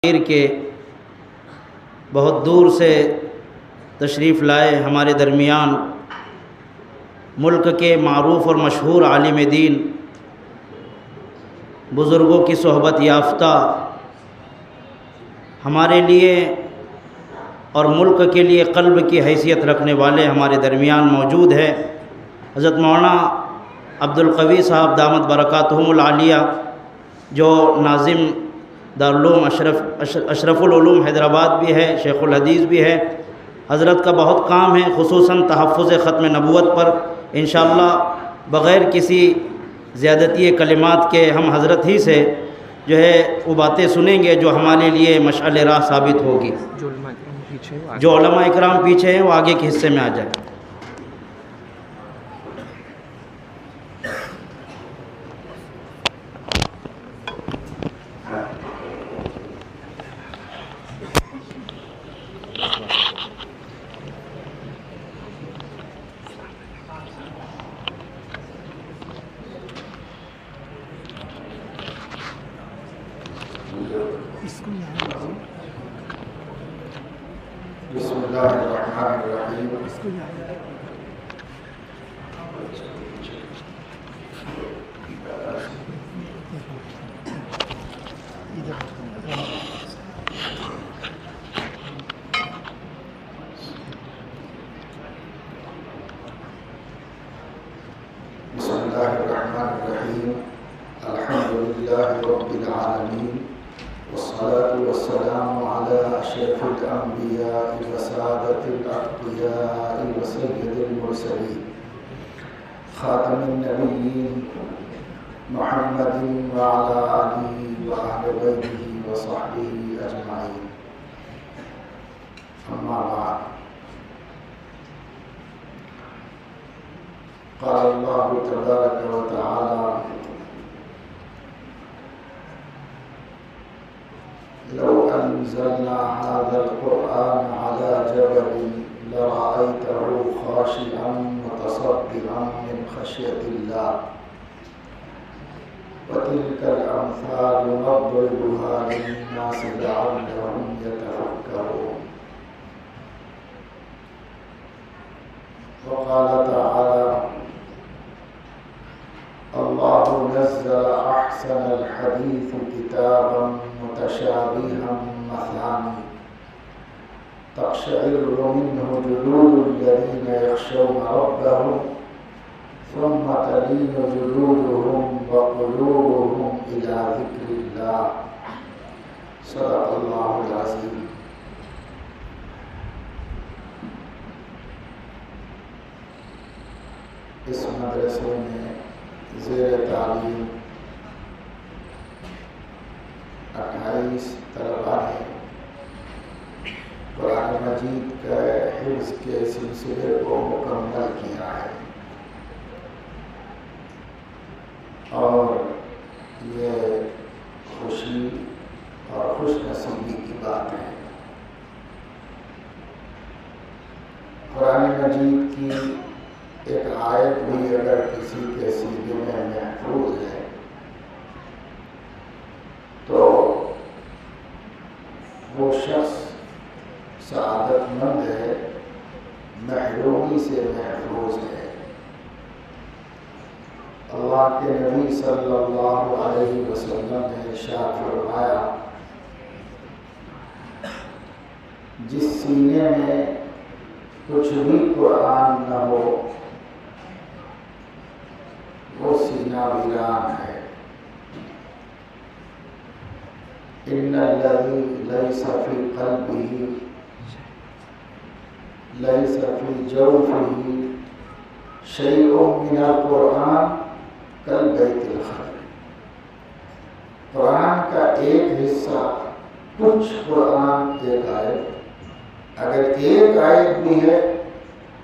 کے بہت دور سے تشریف لائے ہمارے درمیان ملک کے معروف اور مشہور عالم دین، بزرگوں کی صحبت یافتہ، ہمارے لیے اور ملک کے لیے قلب کی حیثیت رکھنے والے ہمارے درمیان موجود ہے حضرت مولانا عبدالقوی صاحب دامت برکاتہم العالیہ، جو ناظم دارالعلوم اشرف العلوم حیدرآباد بھی ہے، شیخ الحدیث بھی ہے۔ حضرت کا بہت کام ہے، خصوصاً تحفظ ختم نبوت پر۔ انشاءاللہ بغیر کسی زیادتی کلمات کے ہم حضرت ہی سے جو ہے وہ باتیں سنیں گے جو ہمارے لیے مشعل راہ ثابت ہوگی۔ جو علماء اکرام پیچھے ہیں وہ آگے کے حصے میں آ جائیں۔ بسم اللہ الرحمن الرحیم۔ بسم اللہ الرحمن الرحیم۔ الحمدللہ رب العالمین، والصلاة والسلام على أشرف الأنبياء وسادة الأتقياء وسيد المرسلين خاتم النبيين محمد وعلى آله وأهل بيته وصحبه أجمعين، أما بعد، قال الله تبارك وتعالى: لو أنزلنا هذا القرآن على جبل لرأيته خاشعا متصدعا من خشية الله وتلك الأمثال نضربها للناس لعلهم يتفكرون. وقال تعالى: الله نزل أحسن الحديث كتابا متشابها مثاني تقشعر منه جلود الذين يخشون ربهم ثم تلين جلودهم وقلوبهم إلى ذكر الله. صدق الله العظيم. اس مدرسے میں زیر تعلیم 28 طلباء نے قرآن مجید کے حفظ کے سلسلے کو مکمل کیا ہے، اور یہ خوشی اور خوش نصیبی کی بات ہے۔ قرآن مجید کی ایک آیت بھی اگر کسی کے سینے میں محفوظ ہے تو وہ شخص سعادت مند ہے، محرومی سے محفوظ ہے۔ اللہ کے نبی صلی اللہ علیہ وسلم نے ارشاد فرمایا: جس سینے میں کچھ بھی قرآن نہ ہو وہ سینہ ویران ہے۔ ان الذی لیس فی قلبہ لیس فی جوفہ شیء من القرآن کالبیت الخرب۔ قرآن کا ایک حصہ، کچھ قرآن ایک آیت، اگر ایک آیت بھی ہے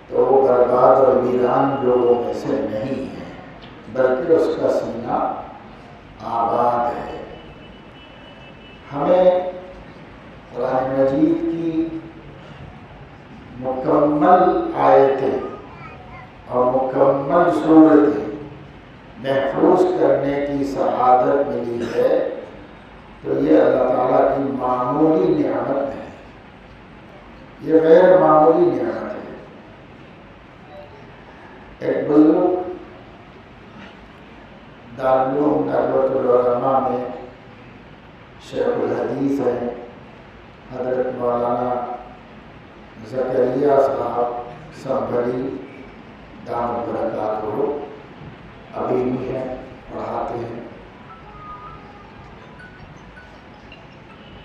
تو وہ برباد اور ویران لوگوں میں سے نہیں ہے، بلکہ اس کا سینہ آباد ہے۔ ہمیں قرآن مجید کی مکمل آیتیں اور مکمل صورتیں محفوظ کرنے کی سعادت ملی ہے تو یہ اللہ تعالیٰ کی معمول معمولی نعمت ہے، یہ غیر معمولی نعمت ہے۔ ایک بزرگ دارالعلوم ندوۃ العلماء میں شیخ الحدیث ہیں، حضرت مولانا زکریا صاحب سنبھلی دامت برکاتہ، ابھی بھی ہیں، پڑھاتے ہیں۔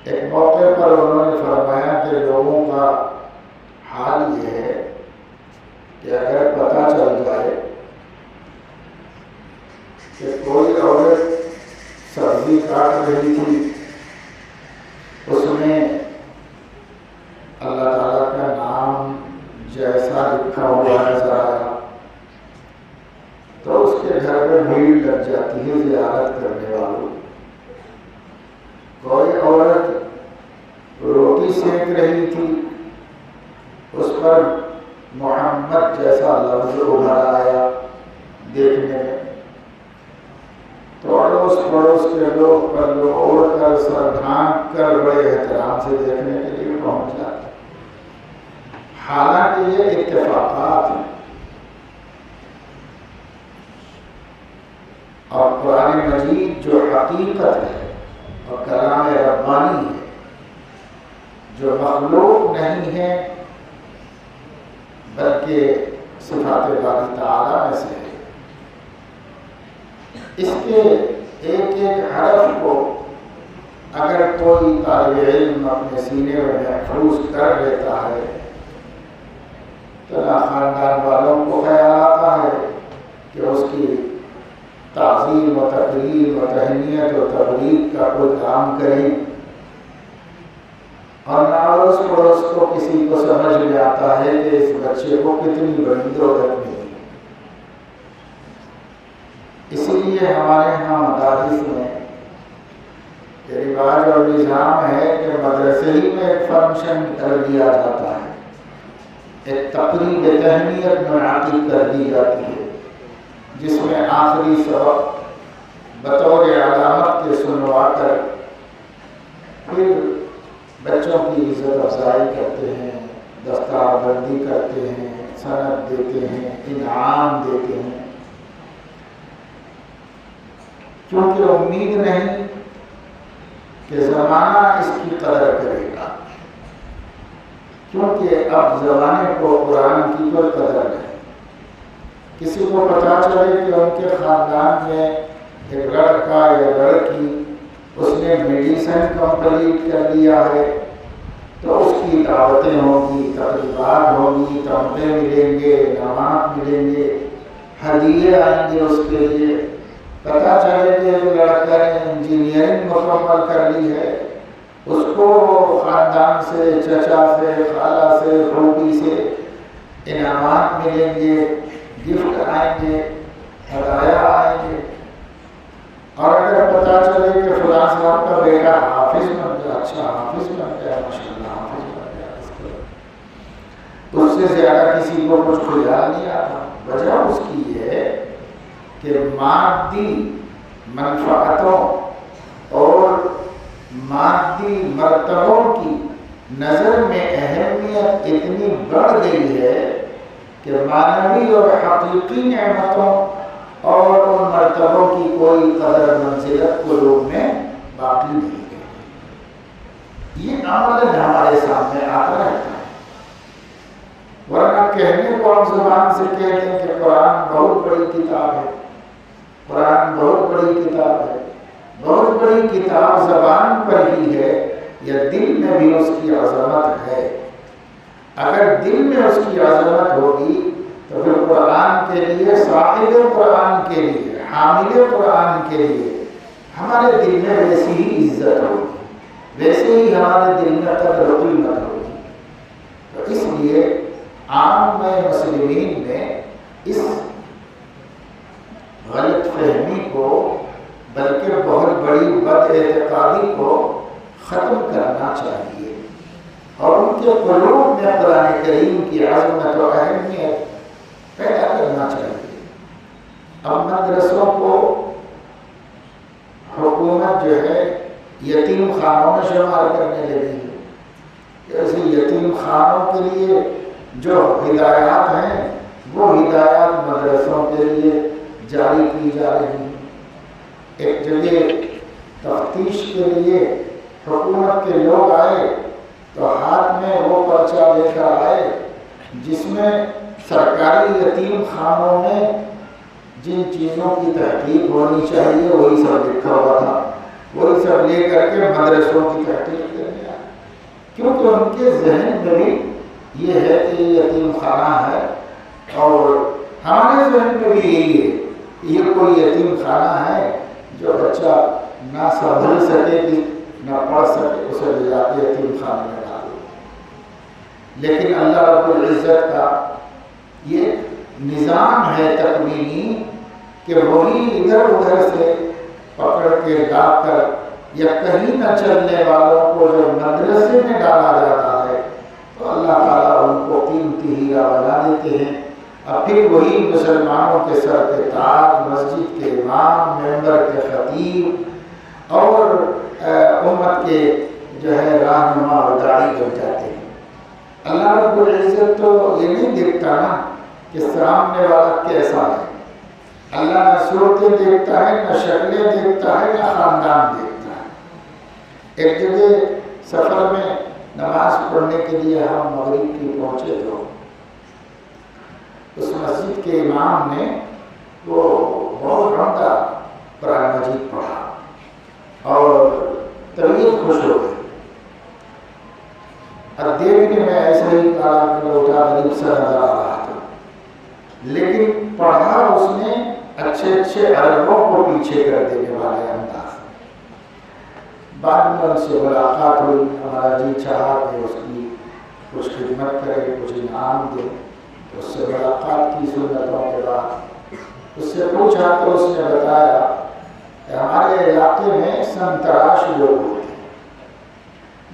ایک موقع پر انہوں نے فرمایا کہ لوگوں کا حال یہ ہے کہ اگر پتہ چل جائے کہ کوئی عورت سبزی کاٹ رہی تھی، اس میں اللہ تعالیٰ کا نام جیسا لکھا ہوا نظر آیا تو اس کے گھر میں بھیڑ لگ جاتی ہے زیارت کرنے والوں۔ کوئی عورت روٹی سینک رہی تھی، اس پر محمد جیسا لفظ ابھر آیا دیکھنے میں، تو اڑوس پڑوس کے لوگ پر لوگ اوڑھ کر سر ڈھانپ کر بڑے احترام سے دیکھنے کے لیے پہنچ جاتے۔ حالانکہ یہ اتفاقات ہیں، اور قرآن مجید جو حقیقت ہے اور کلام ربانی ہے، جو مخلوق نہیں ہے بلکہ صفات باری تعالیٰ میں سے ہے، اس کے ایک ایک حرف کو اگر کوئی طالب علم اپنے سینے میں محفوظ کر لیتا ہے تو نہ خاندان والوں کو خیال آتا ہے کہ اس کی تعظیم و تقریم و تہنیت و تبلیغ کا کوئی کام کریں، اور نہ اڑوس پڑوس کو کسی کو سمجھ میں آتا ہے کہ اس بچے کو کتنی بڑی دولت ملی۔ اسی لیے ہمارے یہاں مدارس میں یہ رواج اور نظام ہے کہ مدرسے ہی میں ایک فنکشن کر دیا جاتا ہے، ایک تقریب تہنیت منعقد کر دی جاتی ہے، جس میں آخری سبق بطور علامت کے سنوا کر پھر بچوں کی عزت افزائی کرتے ہیں، دستار بندی کرتے ہیں، سند دیتے ہیں، انعام دیتے ہیں، کیونکہ امید نہیں کہ زمانہ اس کی قدر کرے گا، کیونکہ اب زمانے کو قرآن کی کوئی قدر نہیں۔ کسی کو پتہ چلے کہ ان کے خاندان میں ایک لڑکا یا لڑکی اس نے میڈیسن کمپلیٹ کر لیا ہے تو اس کی دعوتیں ہوں گی، تقریبات ہوں گی، تحفے ملیں گے، انعامات ملیں گے، ہدیے آئیں گے اس کے لیے۔ پتہ چلے کہ ایک لڑکا نے انجینئرنگ مکمل کر لی ہے، اس کو خاندان سے، چچا سے، خالہ سے، پھوپھی سے انعامات ملیں گے، گفٹ آئیں گے، ہدایہ آئیں گے۔ اور اگر پتہ چلے کہ فلاں صاحب کا بیٹا حافظ بن گیا، اچھا حافظ بن گیا، ماشاءاللہ حافظ بن گیا، اس سے زیادہ کسی کو کچھ خیال نہیں آتا۔ وجہ اس کی یہ ہے کہ مادی منفعتوں اور مادی مرتبوں کی نظر میں اہمیت اتنی بڑھ گئی ہے کہ معنوی اور حقیقی نعمتوں اور ان مرتبوں کی کوئی قدر منزلت قلوب میں باقی نہیں ہے۔ یہ عمل ہمارے سامنے آتا رہتا ہے، ورنہ کہنے کو ہم زبان سے کہتے ہیں کہ قرآن بہت بڑی کتاب ہے، قرآن بہت بڑی کتاب ہے۔ بہت بڑی کتاب زبان پر ہی ہے یا دل میں بھی اس کی عظمت ہے؟ اگر دل میں اس کی عظمت ہوگی تو پھر قرآن کے لیے، صاحب قرآن کے لیے، حامل قرآن کے لیے ہمارے دل میں ویسی ہی عزت ہوگی، ویسے ہی ہمارے دل میں قدر و قیمت ہوگی۔ تو اس لیے عام مسلمین میں اس غلط فہمی کو، بلکہ بہت بڑی بد اعتقادی کو ختم کرنا چاہیے اور ان کے قلوب میں قرآن کریم کی عظمت و اہمیت پیدا کرنا چاہیے۔ اب مدرسوں کو حکومت جو ہے یتیم خانوں میں شمار کرنے لگی ہے۔ ایسے یتیم خانوں کے لیے جو ہدایات ہیں وہ ہدایات مدرسوں کے لیے جاری کی جا رہی ہیں۔ ایک جگہ تفتیش کے لیے حکومت کے لوگ آئے تو ہاتھ میں وہ پرچہ لے کر آئے جس میں سرکاری یتیم خانوں میں جن چیزوں کی تحقیق ہونی چاہیے وہی سب لکھا ہوا تھا، وہی سب لے کر کے مدرسوں کی تحقیق کرنے آئے، کیونکہ ان کے ذہن میں بھی یہ ہے کہ یہ یتیم خانہ ہے، اور ہمارے ذہن میں بھی یہی ہے کہ یہ کوئی یتیم خانہ ہے جو بچہ نہ سنبھل سکے نہ پڑھ سکے، اسے لے جا کے یتیم خانے میں ڈالو۔ لیکن اللہ رب العزت کا یہ نظام ہے تکوینی کہ وہی ادھر ادھر سے پکڑ کے لا کر یا کہیں نہ چلنے والوں کو جو مدرسے میں ڈالا جاتا ہے تو اللہ تعالیٰ ان کو قیمتی ہیرا بنا دیتے ہیں، اور پھر وہی مسلمانوں کے سر کے تاج، مسجد کے امام، ممبر کے خطیب اور امت کے جو ہے رہنما اور داعی بن جاتے ہیں۔ اللہ رب العزت تو یہ نہیں دیکھتا نا کہ سامنے والا کیسا ہے، اللہ نہ صورتیں دیکھتا ہے، نہ شکلیں دیکھتا ہے، نہ خاندان دیکھتا ہے۔ ایک جگہ سفر میں نماز پڑھنے کے لیے ہم مغرب کی پہنچے تو اس مسجد کے امام نے وہ بہت عمدہ قرآن مجید پڑھا اور طبیعت خوش ہو گئی، اور دیکھنے میں ایسا ہی کالا کلوٹا غریب سا نظر آ رہا تھا، لیکن پڑھا اس نے اچھے عربوں کو پیچھے کر دینے والے انداز۔ بعد میں ان سے ملاقات ہوئی، ہمارا جی چاہا کہ اس کی کچھ خدمت کرے، کچھ انعام دے، اس سے ملاقات کی سنتوں کے بعد اس سے پوچھا تو اس نے بتایا کہ ہمارے علاقے میں سنتراش لوگ ہوتے ہیں،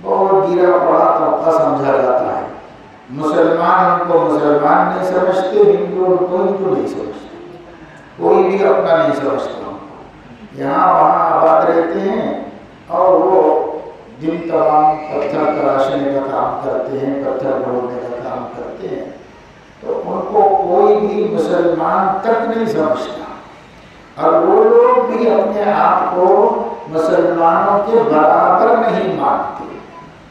بہت گرا پڑا طبقہ سمجھا جاتا ہے، مسلمان ان کو مسلمان نہیں سمجھتے، ہندو ان کو ہندو نہیں سمجھتے، کوئی بھی اپنا نہیں سمجھتا، یہاں وہاں آباد رہتے ہیں اور وہ دن تمام پتھر تراشنے کا کام کرتے ہیں، پتھر ڈھونڈنے کا کام کرتے ہیں، تو ان کو کوئی بھی مسلمان تک نہیں سمجھتا، اور وہ لوگ بھی اپنے آپ کو مسلمانوں کے برابر نہیں مانتے،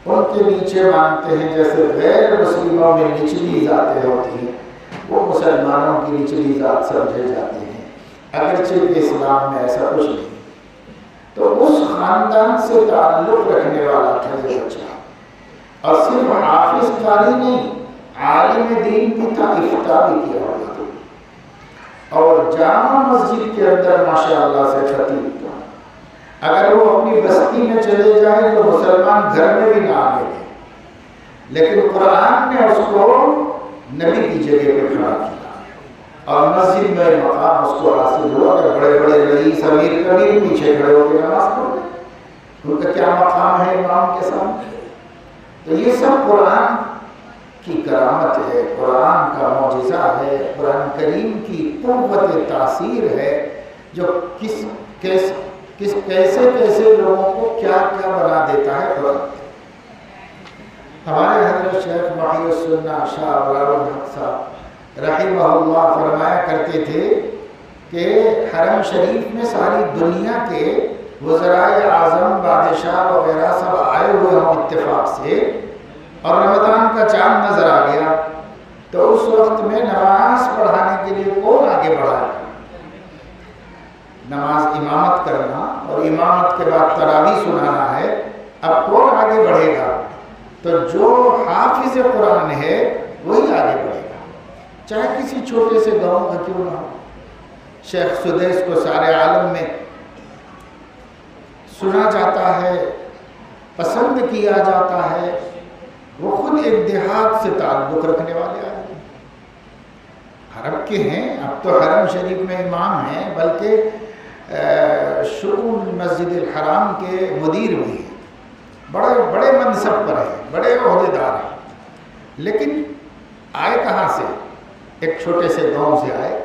ان کے نیچے مانتے ہیں، جیسے غیر مسلموں میں نچلی ذاتیں ہوتی ہیں وہ مسلمانوں کی نچلی ذات سمجھے جاتے ہیں، اگرچہ کہ اسلام میں ایسا کچھ نہیں۔ تو اس خاندان سے تعلق رکھنے والا تھا یہ بچہ، اور صرف حافظ قاری نہیں، عالم دین بھی تھا، افتاء بھی کیا ہوا تھا، اور جامع مسجد کے اندر ماشاءاللہ سے خطیب تھا۔ اگر وہ اپنی بستی میں چلے جائیں تو مسلمان گھر میں بھی نہ آنے دیں، لیکن قرآن نے اس کو نبی کی جگہ پہ کھڑا کیا، اور مسجد میں مقام اس کو حاصل ہوا کہ بڑے بڑے رئیس امیر کبیر پیچھے کھڑے ہو کے نماز پڑھتے، ان کا کیا مقام ہے امام کے سامنے۔ تو یہ سب قرآن کی کرامت ہے، قرآن کا معجزہ ہے، قرآن کریم کی قوت تاثیر ہے، جو کیسے لوگوں کو کیا کیا بنا دیتا ہے قرآن۔ ہمارے حضرت شیخ محی السنہ شاہ ابرار الحق صاحب رحمہ اللہ فرمایا کرتے تھے کہ حرم شریف میں ساری دنیا کے وزرائے اعظم، بادشاہ وغیرہ سب آئے ہوئے ہوں اتفاق سے، اور رمضان کا چاند نظر آ گیا تو اس وقت میں نماز پڑھانے کے لیے کون آگے بڑھا ہے؟ نماز امامت کرنا اور امامت کے بعد تراویح سنانا ہے، اب کون آگے بڑھے گا؟ تو جو حافظ قرآن ہے وہی آگے بڑھے گا، چاہے کسی چھوٹے سے گاؤں کا کیوں نہ ہو۔ شیخ سدیس کو سارے عالم میں سنا جاتا ہے، پسند کیا جاتا ہے، وہ خود ایک دیہات سے تعلق رکھنے والے آدمی حرم کے ہیں، اب تو حرم شریف میں امام ہیں، بلکہ شؤون مسجد الحرام کے مدیر بھی ہیں، بڑے منصب پر ہیں، بڑے عہدیدار ہیں، لیکن آئے کہاں سے؟ ایک چھوٹے سے گاؤں سے آئے،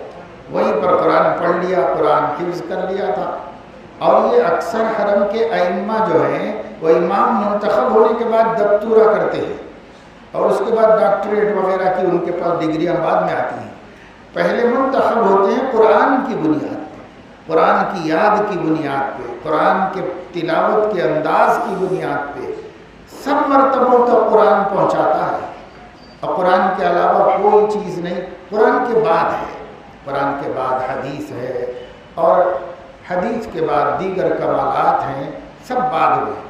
وہیں پر قرآن پڑھ لیا، قرآن حفظ کر لیا تھا، اور یہ اکثر حرم کے ائمہ جو ہیں وہ امام منتخب ہونے کے بعد دکتورا کرتے ہیں اور اس کے بعد ڈاکٹریٹ وغیرہ کی ان کے پاس ڈگریاں بعد میں آتی ہیں. پہلے منتخب ہوتے ہیں قرآن کی بنیاد پہ، قرآن کی یاد کی بنیاد پہ، قرآن کے تلاوت کے انداز کی بنیاد پہ. سب مرتبوں تک قرآن پہنچاتا ہے اور قرآن کے علاوہ کوئی چیز نہیں. قرآن کے بعد ہے، قرآن کے بعد حدیث ہے اور حدیث کے بعد دیگر کمالات ہیں، سب بعد میں.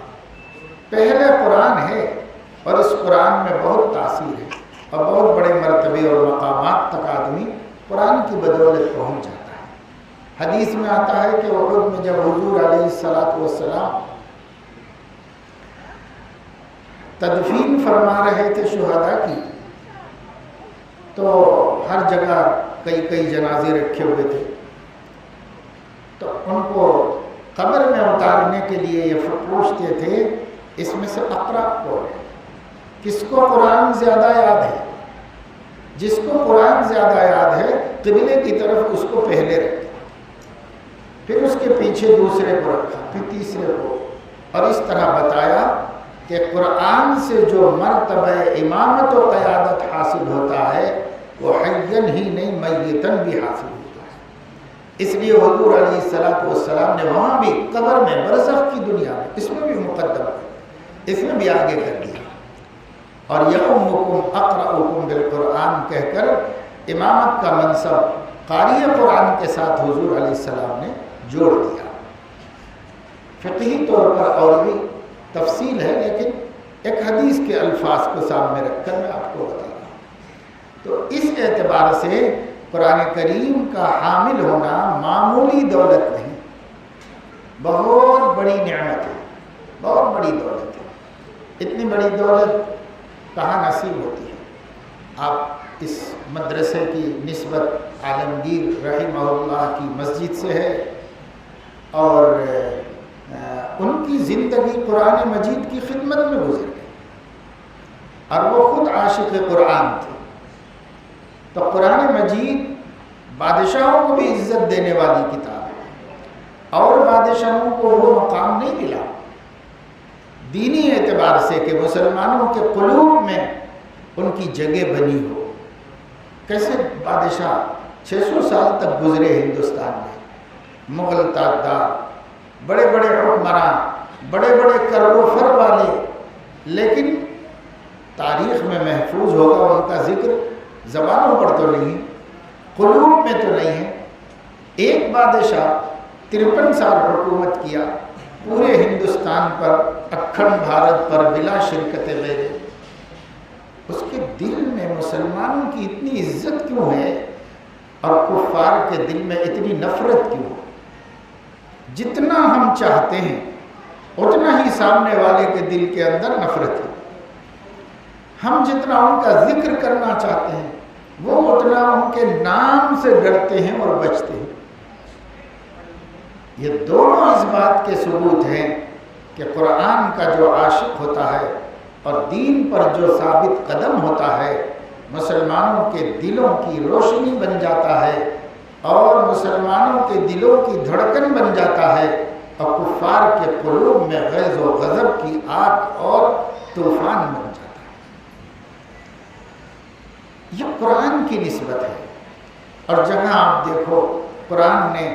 پہلے قرآن ہے اور اس قرآن میں بہت تاثیر ہے اور بہت بڑے مرتبے اور مقامات تک آدمی قرآن کی بدولت پہنچ جاتا ہے. حدیث میں آتا ہے کہ احد میں جب حضور علیہ السلام تدفین فرما رہے تھے شہداء کی، تو ہر جگہ کئی جنازے رکھے ہوئے تھے، تو ان کو قبر میں اتارنے کے لیے یہ پوچھتے تھے اس میں سے اقرا کون ہے، کس کو قرآن زیادہ یاد ہے. جس کو قرآن زیادہ یاد ہے قبلے کی طرف اس کو پہلے رکھا، پھر اس کے پیچھے دوسرے کو رکھا، پھر تیسرے کو، اور اس طرح بتایا کہ قرآن سے جو مرتبہ امامت و قیادت حاصل ہوتا ہے وہ حیًّا ہی نہیں میتاً بھی حاصل ہوتا ہے. اس لیے حضور علیہ السلام نے وہاں بھی قبر میں برزخ کی دنیا میں اس میں بھی مقدم کر، اس میں بھی آگے کر دیا اور یؤمکم اقرأکم بالقرآن کہہ کر امامت کا منصب قاری قرآن کے ساتھ حضور علیہ السلام نے جوڑ دیا. فقہی طور پر اور بھی تفصیل ہے، لیکن ایک حدیث کے الفاظ کو سامنے رکھ کر میں آپ کو بتا رہا ہوں. تو اس اعتبار سے قرآن کریم کا حامل ہونا معمولی دولت نہیں، بہت بڑی نعمت ہے، بہت بڑی دولت ہے. اتنی بڑی دولت کہاں نصیب ہوتی ہے. آپ اس مدرسے کی نسبت عالمگیر رحمہ اللہ کی مسجد سے ہے اور ان کی زندگی قرآن مجید کی خدمت میں گزر گئی اور وہ خود عاشق قرآن تھے. تو قرآن مجید بادشاہوں کو بھی عزت دینے والی کتاب ہے اور بادشاہوں کو وہ مقام نہیں ملا دینی اعتبار سے کہ مسلمانوں کے قلوب میں ان کی جگہ بنی ہو. کیسے بادشاہ 600 سال تک گزرے ہندوستان میں، مغل تاجدار، بڑے بڑے حکمران، بڑے بڑے کر و فر والے، لیکن تاریخ میں محفوظ ہوگا ان کا ذکر زبانوں پر تو نہیں، قلوب میں تو نہیں ہے. ایک بادشاہ 53 سال حکومت کیا پورے ہندوستان پر، اکھنڈ بھارت پر بلا شرکت غیرے. اس کے دل میں مسلمانوں کی اتنی عزت کیوں ہے اور کفار کے دل میں اتنی نفرت کیوں ہے؟ جتنا ہم چاہتے ہیں اتنا ہی سامنے والے کے دل کے اندر نفرت ہے. ہم جتنا ان کا ذکر کرنا چاہتے ہیں وہ اتنا ان کے نام سے ڈرتے ہیں اور بچتے ہیں. یہ دونوں اس بات کے ثبوت ہیں کہ قرآن کا جو عاشق ہوتا ہے اور دین پر جو ثابت قدم ہوتا ہے مسلمانوں کے دلوں کی روشنی بن جاتا ہے اور مسلمانوں کے دلوں کی دھڑکن بن جاتا ہے اور کفار کے قلوب میں غیظ و غضب کی آگ اور طوفان بن جاتا ہے. یہ قرآن کی نسبت ہے. اور جہاں آپ دیکھو قرآن نے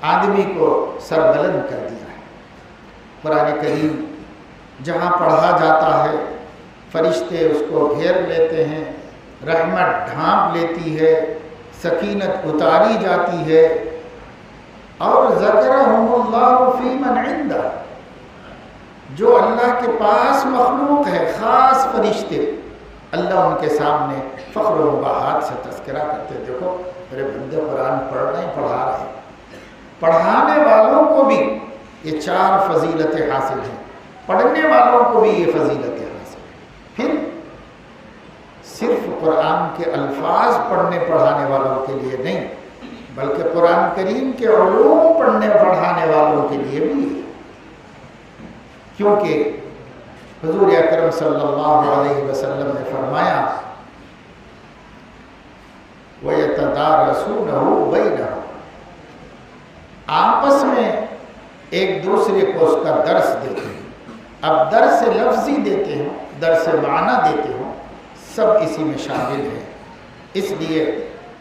آدمی کو سربلند کر دیا ہے. قرآن کریم جہاں پڑھا جاتا ہے فرشتے اس کو گھیر لیتے ہیں، رحمت ڈھانپ لیتی ہے، سکینت اتاری جاتی ہے. اور ذکرہم اللہ فی من عندہ، جو اللہ کے پاس مخلوق ہے، خاص فرشتے، اللہ ان کے سامنے فخر و مباحات سے تذکرہ کرتے. دیکھو میرے بندے قرآن پڑھنا ہی پڑھا رہے ہیں. پڑھانے والوں کو بھی یہ 4 فضیلتیں حاصل ہیں، پڑھنے والوں کو بھی یہ فضیلتیں حاصل ہیں. پھر صرف قرآن کے الفاظ پڑھنے پڑھانے والوں کے لیے نہیں بلکہ قرآن کریم کے علوم پڑھنے پڑھانے والوں کے لیے بھی، کیونکہ حضور اکرم صلی اللہ علیہ وسلم نے فرمایا وَيَتَدَارَسُونَهُ بَيْنَهُمْ، آپس میں ایک دوسرے کو اس کا درس دیتے ہیں. اب درس لفظی دیتے ہوں، درس معنی دیتے ہوں، سب اسی میں شامل ہیں. اس لیے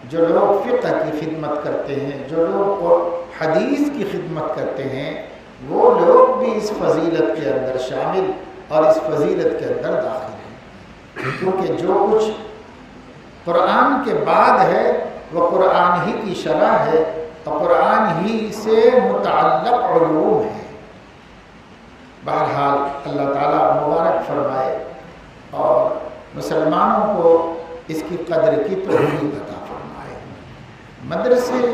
جو لوگ فقہ کی خدمت کرتے ہیں، جو لوگ حدیث کی خدمت کرتے ہیں، وہ لوگ بھی اس فضیلت کے اندر شامل اور اس فضیلت کے اندر داخل ہیں. کیونکہ جو کچھ قرآن کے بعد ہے وہ قرآن ہی کی شرح ہے اور قرآن ہی سے متعلق علوم ہے. بہرحال اللہ تعالیٰ مبارک فرمائے اور مسلمانوں کو اس کی قدر کی توفیق عطا فرمائے. مدرسے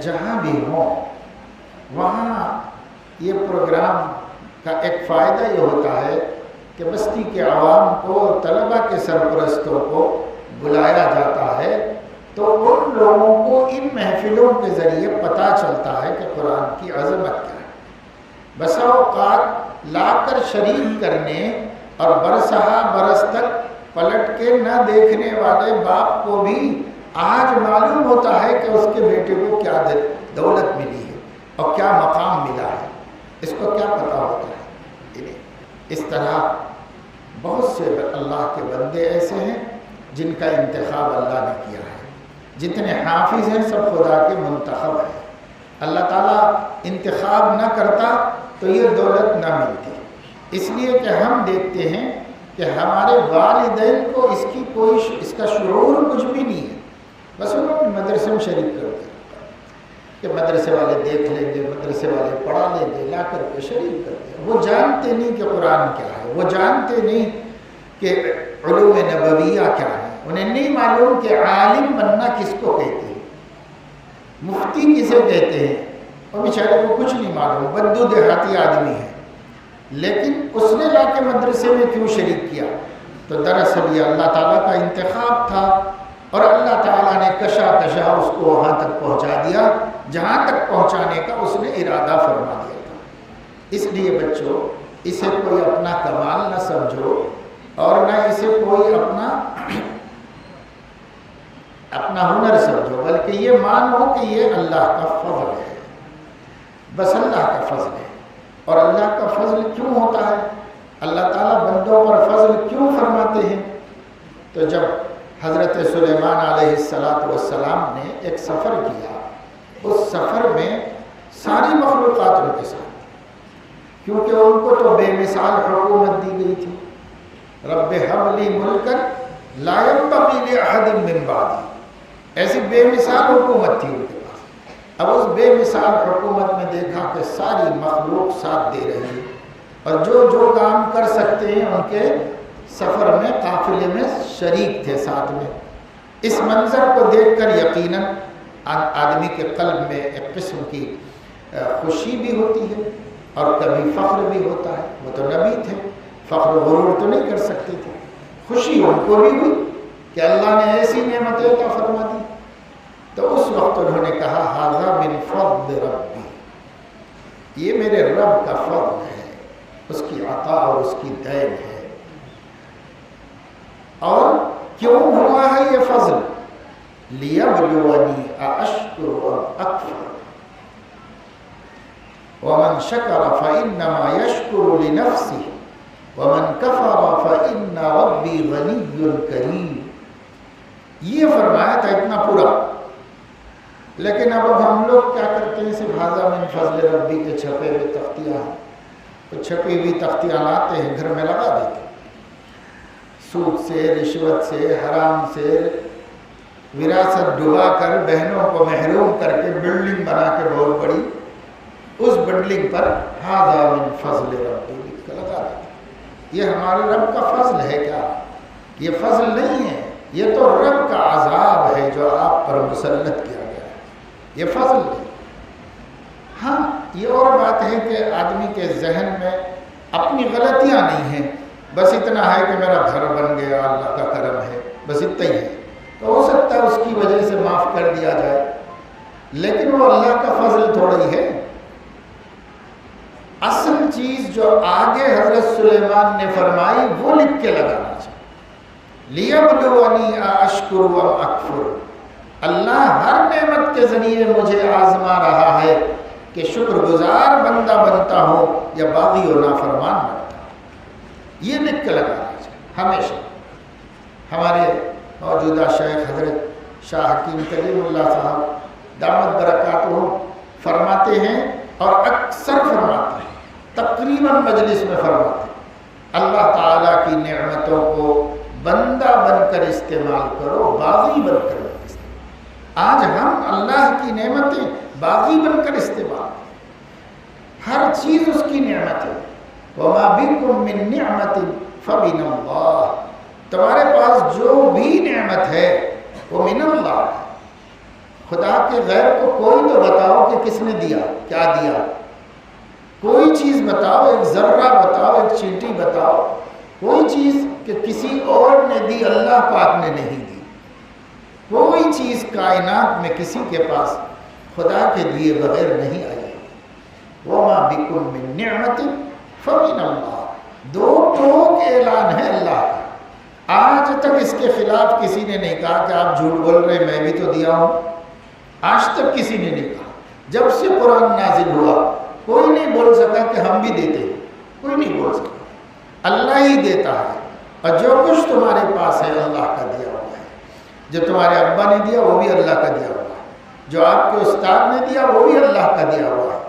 جہاں بھی ہوں وہاں یہ پروگرام کا ایک فائدہ یہ ہوتا ہے کہ بستی کے عوام کو، طلباء کے سرپرستوں کو بلایا جاتا ہے تو ان لوگوں کو ان محفلوں کے ذریعے پتہ چلتا ہے کہ قرآن کی عظمت کیا ہے. بسا اوقات لا کر شریک کرنے اور برسہا برس تک پلٹ کے نہ دیکھنے والے باپ کو بھی آج معلوم ہوتا ہے کہ اس کے بیٹے کو کیا دولت ملی ہے اور کیا مقام ملا ہے. اس کو کیا پتہ ہوتا ہے. اس طرح بہت سے اللہ کے بندے ایسے ہیں جن کا انتخاب اللہ نے کیا ہے. جتنے حافظ ہیں سب خدا کے منتخب ہیں. اللہ تعالیٰ انتخاب نہ کرتا تو یہ دولت نہ ملتی. اس لیے کہ ہم دیکھتے ہیں کہ ہمارے والدین کو اس کا شعور کچھ بھی نہیں ہے. بس انہوں نے مدرسے میں شریک کر دیا کہ مدرسے والے دیکھ لیں گے، مدرسے والے پڑھا لیں گے، لا کر کے شریک کر دیا. وہ جانتے نہیں کہ قرآن کیا ہے، وہ جانتے نہیں کہ علوم نبویہ کیا ہے. انہیں نہیں معلوم کہ عالم بننا کس کو کہتے ہیں، مفتی کسے کہتے ہیں. اور بیچارے کو کچھ نہیں معلوم، بدو دیہاتی آدمی ہے. لیکن اس نے لا کے مدرسے میں کیوں شریک کیا؟ تو دراصل یہ اللہ تعالیٰ کا انتخاب تھا اور اللہ تعالیٰ نے کشا اس کو وہاں تک پہنچا دیا جہاں تک پہنچانے کا اس نے ارادہ فرما دیا تھا. اس لیے بچوں اسے کوئی اپنا کمال نہ سمجھو اور نہ اسے کوئی اپنا ہنر سمجھو، بلکہ یہ مانو کہ یہ اللہ کا فضل ہے. بس اللہ کا فضل ہے. اور اللہ کا فضل کیوں ہوتا ہے؟ اللہ تعالیٰ بندوں پر فضل کیوں فرماتے ہیں؟ تو جب حضرت سلیمان علیہ السلام نے ایک سفر کیا، اس سفر میں ساری مخلوقات ان کے ساتھ، کیونکہ ان کو تو بے مثال حکومت دی گئی تھی. رب ہب لی ملکا لا ينبغی لأحد من بعدی، ایسی بے مثال حکومت تھی ان کے پاس. اب اس بے مثال حکومت میں دیکھا کہ ساری مخلوق ساتھ دے رہی ہے اور جو کام کر سکتے ہیں ان کے سفر میں قافلے میں شریک تھے ساتھ میں. اس منظر کو دیکھ کر یقیناً آدمی کے قلب میں ایک قسم کی خوشی بھی ہوتی ہے اور کبھی فخر بھی ہوتا ہے. وہ تو نبی تھے، فخر و غرور تو نہیں کر سکتے تھے. خوشی ان کو بھی ہوئی کہ اللہ نے ایسی نعمتیں عطا فرما دی. تو اس وقت انہوں نے کہا ھذا من فضل ربی، یہ میرے رب کا فضل ہے، اس کی عطا اور اس کی دین ہے. اور کیوں ہوا ہے یہ فضل؟ لیبلونی ااشکر ام اکفر ومن شکر فانما یشکر لنفسہ ومن کفر فان ربی غنی کریم. یہ فرمایا تھا اتنا پورا. لیکن اب ہم لوگ کیا کرتے ہیں؟ صرف ھذا من فضل ربی کے چھپے ہوئے تختیاں، تو چھپی ہوئی تختیاں لاتے ہیں گھر میں لگا دیتے ہیں. سود سے، رشوت سے، حرام سے وراثت ڈبا کر بہنوں کو محروم کر کے بلڈنگ بنا کے بہت بڑی، اس بلڈنگ پر ھذا من فضل ربی لکھ کر لگا دیتے. یہ ہمارے رب کا فضل ہے کیا؟ یہ فضل نہیں ہے، یہ تو رب کا عذاب ہے جو آپ پر مسلط کیا گیا ہے. یہ فضل نہیں. ہاں یہ اور بات ہے کہ آدمی کے ذہن میں اپنی غلطیاں نہیں ہیں، بس اتنا ہے کہ میرا گھر بن گیا، اللہ کا کرم ہے، بس اتنا ہی ہے. تو ہو سکتا ہے اس کی وجہ سے معاف کر دیا جائے، لیکن وہ اللہ کا فضل تھوڑی ہے. اصل چیز جو آگے حضرت سلیمان نے فرمائی وہ لکھ کے لگانا چاہیے. لیبلونی ااشکر ام اکفر، اللہ ہر نعمت کے ذریعے مجھے آزما رہا ہے کہ شکر گزار بندہ بنتا ہو یا باغی و نافرمان بنتا ہو. یہ لکھ کے لگانا چاہیے ہمیشہ. ہمارے موجودہ شیخ حضرت شاہ حکیم کلیم اللہ صاحب دامت برکاتہ فرماتے ہیں اور اکثر فرماتے ہیں، تقریباً مجلس میں فرماتے ہیں، اللہ تعالیٰ کی نعمتوں کو بندہ بن کر استعمال کرو، باغی بن کر استعمال. آج ہم اللہ کی نعمتیں باغی بن کر استعمال کریں. ہر چیز اس کی نعمت ہے. وَمَا بِكُم مِّن نِّعْمَةٍ فَمِنَ اللَّهِ. تمہارے پاس جو بھی نعمت ہے وہ من اللہ ہے. خدا کے غیر کو کوئی تو بتاؤ کہ کس نے دیا، کیا دیا. کوئی چیز بتاؤ، ایک ذرہ بتاؤ، ایک چینٹی بتاؤ، کوئی چیز کہ کسی اور نے دی، اللہ پاک نے نہیں دی. کوئی چیز کائنات میں کسی کے پاس خدا کے دیے بغیر نہیں آئی. وَمَا بِكُم مِّن نِّعْمَةٍ فَمِنَ اللَّهِ. دو ٹوک اعلان ہے اللہ کا. آج تک اس کے خلاف کسی نے نہیں کہا کہ آپ جھوٹ بول رہے، میں بھی تو دیا ہوں. آج تک کسی نے نہیں کہا. جب سے قرآن نازل ہوا کوئی نہیں بول سکا کہ ہم بھی دیتے ہیں، کوئی نہیں بول سکا. اللہ ہی دیتا ہے، اور جو کچھ تمہارے پاس ہے اللہ کا دیا ہوا ہے. جو تمہارے ابا نے دیا وہ بھی اللہ کا دیا ہوا ہے. جو آپ کے استاد نے دیا وہ بھی اللہ کا دیا ہوا ہے.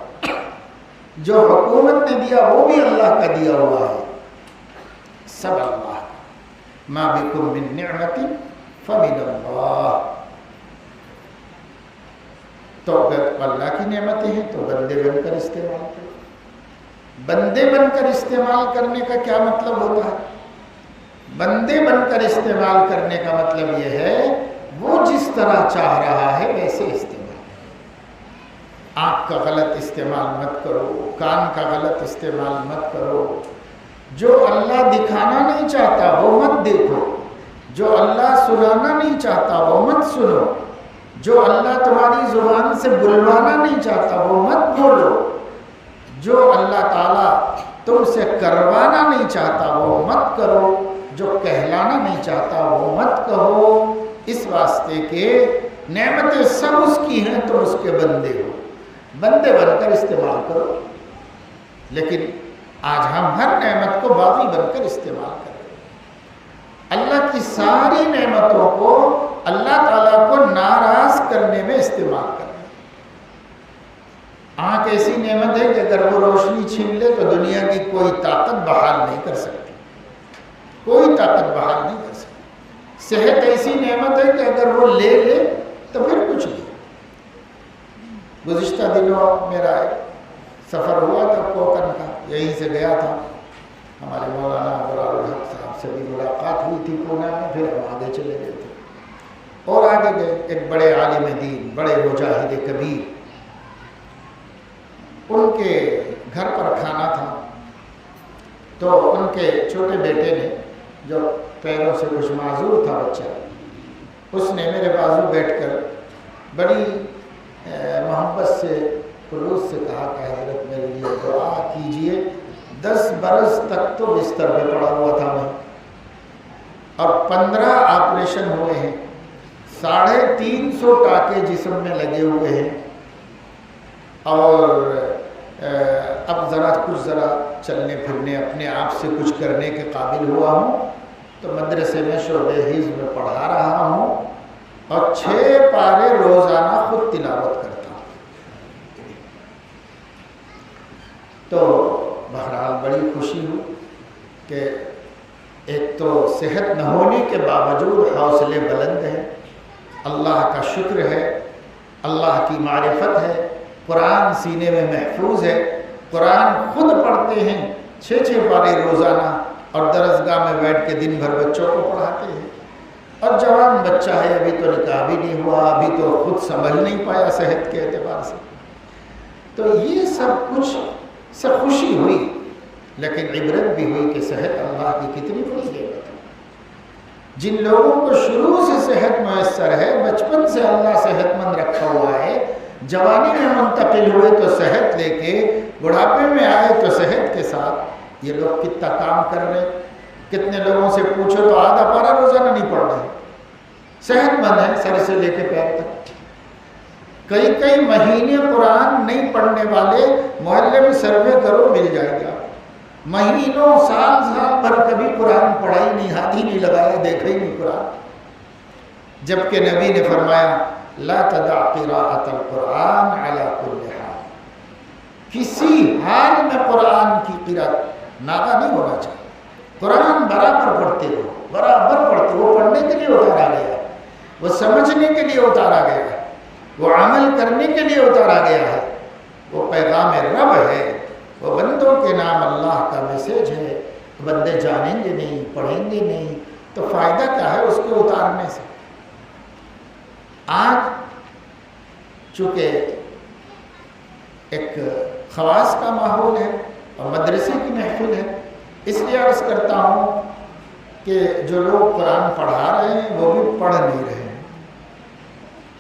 جو حکومت نے دیا وہ بھی اللہ کا دیا ہوا ہے. سب اللہ. ما بکم من نعمت فمن اللہ. تو اگر اللہ کی نعمتیں ہیں تو بندے بن کر استعمال کرو. بندے بن کر استعمال کرنے کا کیا مطلب ہوتا ہے؟ بندے بن کر استعمال کرنے کا مطلب یہ ہے وہ جس طرح چاہ رہا ہے ویسے استعمال. آنکھ کا غلط استعمال مت کرو، کان کا غلط استعمال مت کرو. جو اللہ دکھانا نہیں چاہتا وہ مت دیکھو. جو اللہ سنانا نہیں چاہتا وہ مت سنو. جو اللہ تمہاری زبان سے بلوانا نہیں چاہتا وہ مت بولو. جو اللہ تعالیٰ تم سے کروانا نہیں چاہتا وہ مت کرو. جو کہلانا نہیں چاہتا وہ مت کہو. اس واسطے کہ نعمتیں سب اس کی ہیں، تم اس کے بندے ہو. بندے بن کر استعمال کرو. لیکن آج ہم ہر نعمت کو باغی بن کر استعمال کریں. اللہ کی ساری نعمتوں کو اللہ تعالیٰ کو ناراض کرنے میں استعمال کریں. آنکھ ایسی نعمت ہے کہ اگر وہ روشنی چھین لے تو دنیا کی کوئی طاقت بحال نہیں کر سکتی. کوئی طاقت بحال نہیں کر سکتی. صحت ایسی نعمت ہے کہ اگر وہ لے لے تو پھر کچھ نہیں. گزشتہ دنوں میرا ایک سفر ہوا تھا کوکن کا، یہیں سے گیا تھا. ہمارے مولانا ابرار الحق صاحب سے بھی ملاقات ہوئی تھی پونا میں. پھر ہم آگے چلے گئے تھے اور آگے گئے. ایک بڑے عالم دین، بڑے مجاہد کبیر، ان کے گھر پر کھانا تھا. تو ان کے چھوٹے بیٹے نے، جو پیروں سے کچھ معذور تھا بچہ، اس نے میرے بازو بیٹھ کر بڑی محبت سے خلوص سے کہا کہ حضرت میرے لیے دعا کیجئے. 10 برس تک تو بستر پہ پڑا ہوا تھا میں، اور 15 آپریشن ہوئے ہیں، 350 ٹانکے جسم میں لگے ہوئے ہیں، اور اب ذرا چلنے پھرنے اپنے آپ سے کچھ کرنے کے قابل ہوا ہوں. تو مدرسے میں شعبہ حفظ میں پڑھا رہا ہوں اور 6 پارے روزانہ خود تلاوت کرتا ہوں. تو بہرحال بڑی خوشی ہوئی کہ ایک تو صحت نہ ہونے کے باوجود حوصلے بلند ہیں. اللہ کا شکر ہے، اللہ کی معرفت ہے، قرآن سینے میں محفوظ ہے. قرآن خود پڑھتے ہیں 6 پارے روزانہ، اور درسگاہ میں بیٹھ کے دن بھر بچوں کو پڑھاتے ہیں. اور جوان بچہ ہے، ابھی تو نکاح بھی نہیں ہوا، ابھی تو خود سنبھل نہیں پایا صحت کے اعتبار سے. تو یہ سب کچھ سے خوشی ہوئی، لیکن عبرت بھی ہوئی کہ صحت اللہ کی کتنی بڑی نعمت ہے. جن لوگوں کو شروع سے صحت میسر ہے، بچپن سے اللہ صحت مند رکھا ہوا ہے، جوانی میں منتقل ہوئے تو صحت لے کے، بڑھاپے میں آئے تو صحت کے ساتھ. یہ لوگ کتنا کام کر رہے. کتنے لوگوں سے پوچھو تو آدھا پارا روزانہ نہیں پڑھ رہے، صحت مند ہے سر سے لے کے پیر تک. کئی کئی مہینے قرآن نہیں پڑھنے والے محلے میں سروے کرو مل جائے گا، مہینوں سال بھر کبھی قرآن پڑھا ہی نہیں، ہاتھ ہی نہیں لگایا، دیکھا ہی نہیں قرآن، جبکہ نبی نے فرمایا لا تدع قراءۃ القرآن علی کل حال، کسی حال میں قرآن کی قرأت ناغہ نہیں ہونا چاہیے، قرآن برابر پڑھتے ہو، برابر پڑھتے ہو، وہ پڑھنے کے لیے اتارا گیا ہے، وہ سمجھنے کے لیے اتارا گیا ہے، وہ عمل کرنے کے لیے اتارا گیا ہے، وہ پیغام رب ہے، وہ بندوں کے نام اللہ کا میسیج ہے، بندے جانیں گے نہیں، پڑھیں گے نہیں تو فائدہ کیا ہے اس کے اتارنے سے۔ آج چونکہ ایک خواص کا ماحول ہے اور مدرسے کی محفل ہے، اس لیے عرض کرتا ہوں کہ جو لوگ قرآن پڑھا رہے ہیں وہ بھی پڑھ نہیں رہے ہیں،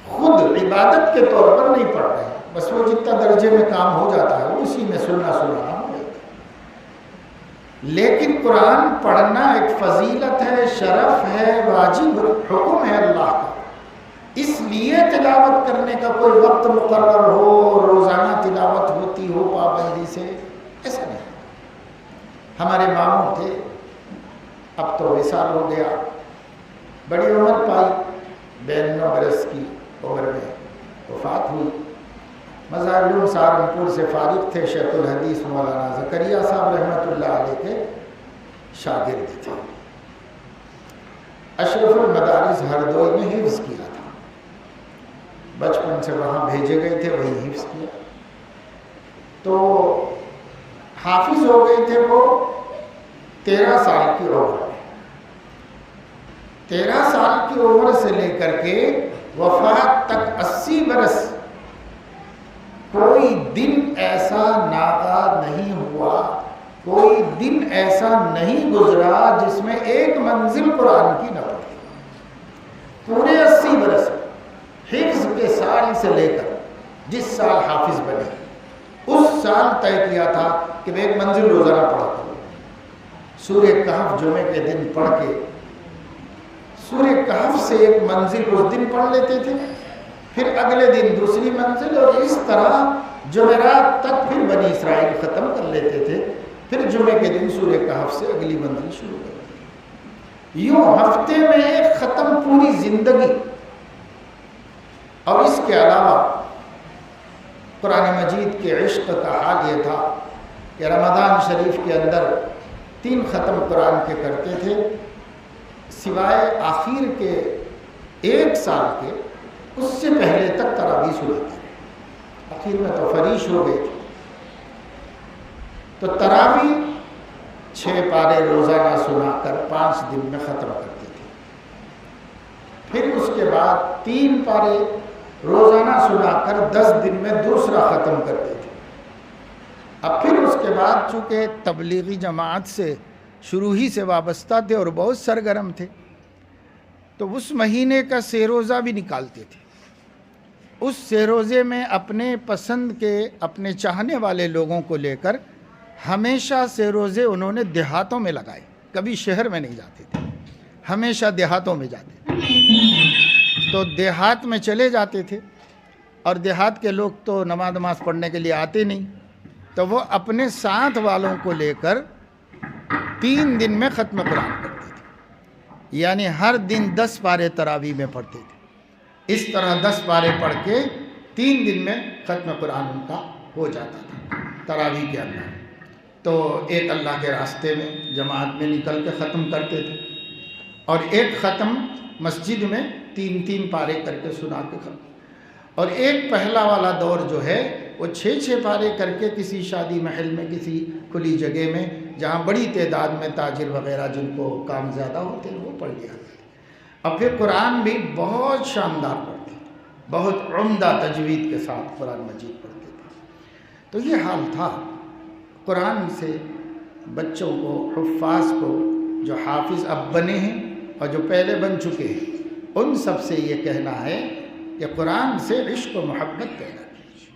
خود عبادت کے طور پر نہیں پڑھ رہے ہیں، بس وہ جتنا درجے میں کام ہو جاتا ہے وہ اسی میں سننا سنانا ہو جاتا ہے، لیکن قرآن پڑھنا ایک فضیلت ہے، شرف ہے، واجب حکم ہے اللہ کا، اس لیے تلاوت کرنے کا کوئی وقت مقرر ہو، روزانہ تلاوت ہوتی ہو پابندی سے، ایسا نہیں۔ ہمارے ماموں تھے، اب تو وصال ہو گیا، بڑی عمر پائی، 92 برس کی عمر میں وفات ہوئی، مظاہر علوم سہارنپور سے فارغ تھے، شیخ الحدیث مولانا زکریا صاحب رحمۃ اللہ علیہ کے شاگرد تھے، اشرف المدارس ہردوئی میں حفظ کیا تھا، بچپن سے وہاں بھیجے گئے تھے، وہیں حفظ کیا، تو حافظ ہو گئے تھے وہ 13 سال کی عمر میں، 13 سال کی عمر سے لے کر کے وفات تک 80 برس کوئی دن ایسا ناغہ نہیں ہوا، کوئی دن ایسا نہیں گزرا جس میں ایک منزل قرآن کی نہ پڑھی، پورے 80 برس حفظ کے سال سے لے کر جس سال حافظ بنے اس سال طے کیا تھا کہ میں ایک منزل روزانہ پڑھا کروں، سورہ کہف جمعے کے دن پڑھ کے سورہ کہف سے ایک منزل اس دن پڑھ لیتے تھے، پھر اگلے دن دوسری منزل، اور اس طرح جمعرات تک پھر بنی اسرائیل ختم کر لیتے تھے، پھر جمعے کے دن سورہ کہف سے اگلی منزل شروع کر دی، یوں ہفتے میں ایک ختم پوری زندگی۔ اور اس کے علاوہ قرآن مجید کے عشق کا حال یہ تھا کہ رمضان شریف کے اندر 3 ختم قرآن کے کرتے تھے، سوائے آخر کے 1 سال کے، اس سے پہلے تک تراویح سناتے تھے، آخر میں تو فریش ہو گئے تھے، تو تراویح 6 پارے روزانہ سنا کر 5 دن میں ختم کرتے تھے، پھر اس کے بعد 3 پارے روزانہ سنا کر 10 دن میں دوسرا ختم کرتے تھے۔ اب پھر اس کے بعد چونکہ تبلیغی جماعت سے شروع ہی سے وابستہ تھے اور بہت سرگرم تھے، تو اس مہینے کا 6 روزہ بھی نکالتے تھے، اس 6 روزے میں اپنے پسند کے، اپنے چاہنے والے لوگوں کو لے کر ہمیشہ 6 روزے انہوں نے دیہاتوں میں لگائے، کبھی شہر میں نہیں جاتے تھے، ہمیشہ دیہاتوں میں جاتے تھے، تو دیہات میں چلے جاتے تھے، اور دیہات کے لوگ تو نماز پڑھنے کے لیے آتے نہیں، تو وہ اپنے ساتھ والوں کو لے کر 3 دن میں ختم قرآن کرتے تھے، یعنی ہر دن 10 پارے تراویح میں پڑھتے تھے، اس طرح 10 پارے پڑھ کے 3 دن میں ختم قرآن ان کا ہو جاتا تھا تراویح کے اندر۔ تو ایک اللہ کے راستے میں جماعت میں نکل کے ختم کرتے تھے، اور ایک ختم مسجد میں 3 پارے کر کے سنا کے ختم، اور ایک پہلا والا دور جو ہے وہ 6 پارے کر کے کسی شادی محل میں، کسی کھلی جگہ میں جہاں بڑی تعداد میں تاجر وغیرہ جن کو کام زیادہ ہوتے ہیں وہ پڑھ لیا کرتے، اور پھر قرآن بھی بہت شاندار پڑھتے، بہت عمدہ تجوید کے ساتھ قرآن مجید پڑھتے تھے۔ تو یہ حال تھا قرآن سے بچوں کو، حفاظ کو، جو حافظ اب بنے ہیں اور جو پہلے بن چکے ہیں، ان سب سے یہ کہنا ہے کہ قرآن سے عشق و محبت پیدا کیجیے۔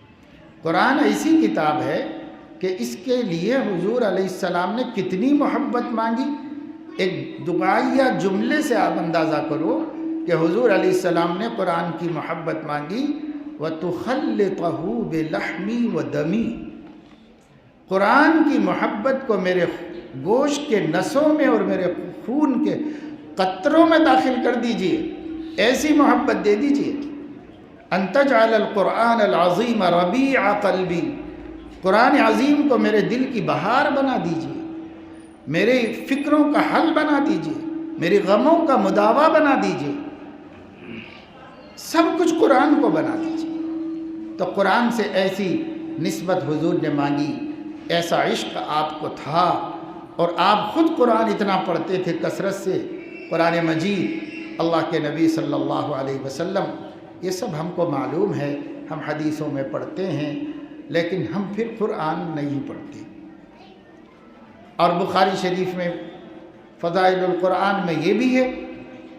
قرآن ایسی کتاب ہے کہ اس کے لیے حضور علیہ السلام نے کتنی محبت مانگی، ایک دعائیہ جملے سے آپ اندازہ کرو کہ حضور علیہ السلام نے قرآن کی محبت مانگی، وَتُخَلِّطَهُ بِلَحْمِي وَدَمِي، قرآن کی محبت کو میرے گوشت کے نسوں میں اور میرے خون کے قطروں میں داخل کر دیجئے، ایسی محبت دے دیجئے۔ ان تجعل القرآن العظیم ربیع قلبی، قرآن عظیم کو میرے دل کی بہار بنا دیجئے، میرے فکروں کا حل بنا دیجئے، میری غموں کا مداوا بنا دیجئے، سب کچھ قرآن کو بنا دیجئے۔ تو قرآن سے ایسی نسبت حضور نے مانگی، ایسا عشق آپ کو تھا، اور آپ خود قرآن اتنا پڑھتے تھے کثرت سے، قرآن مجید، اللہ کے نبی صلی اللہ علیہ وسلم، یہ سب ہم کو معلوم ہے، ہم حدیثوں میں پڑھتے ہیں، لیکن ہم پھر قرآن نہیں پڑھتے۔ اور بخاری شریف میں فضائل القرآن میں یہ بھی ہے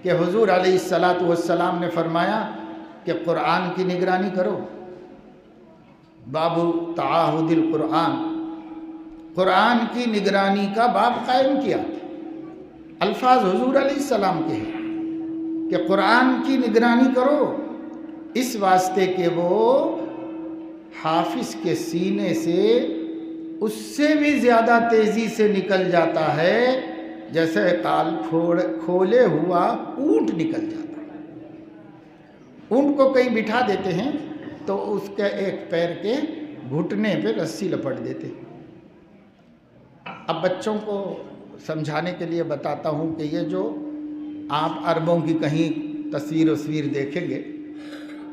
کہ حضور علیہ السلام نے فرمایا کہ قرآن کی نگرانی کرو، باب تعاہد القرآن، قرآن کی نگرانی کا باب قائم کیا۔ الفاظ حضور علیہ السلام کے ہیں کہ قرآن کی نگرانی کرو، اس واسطے کہ وہ حافظ کے سینے سے اس سے بھی زیادہ تیزی سے نکل جاتا ہے جیسے کال کھولے ہوا اونٹ نکل جاتا ہے۔ اونٹ کو کہیں بٹھا دیتے ہیں تو اس کے ایک پیر کے گھٹنے پہ رسی لپٹ دیتے۔ اب بچوں کو سمجھانے کے لیے بتاتا ہوں کہ یہ جو آپ عربوں کی کہیں تصویر دیکھیں گے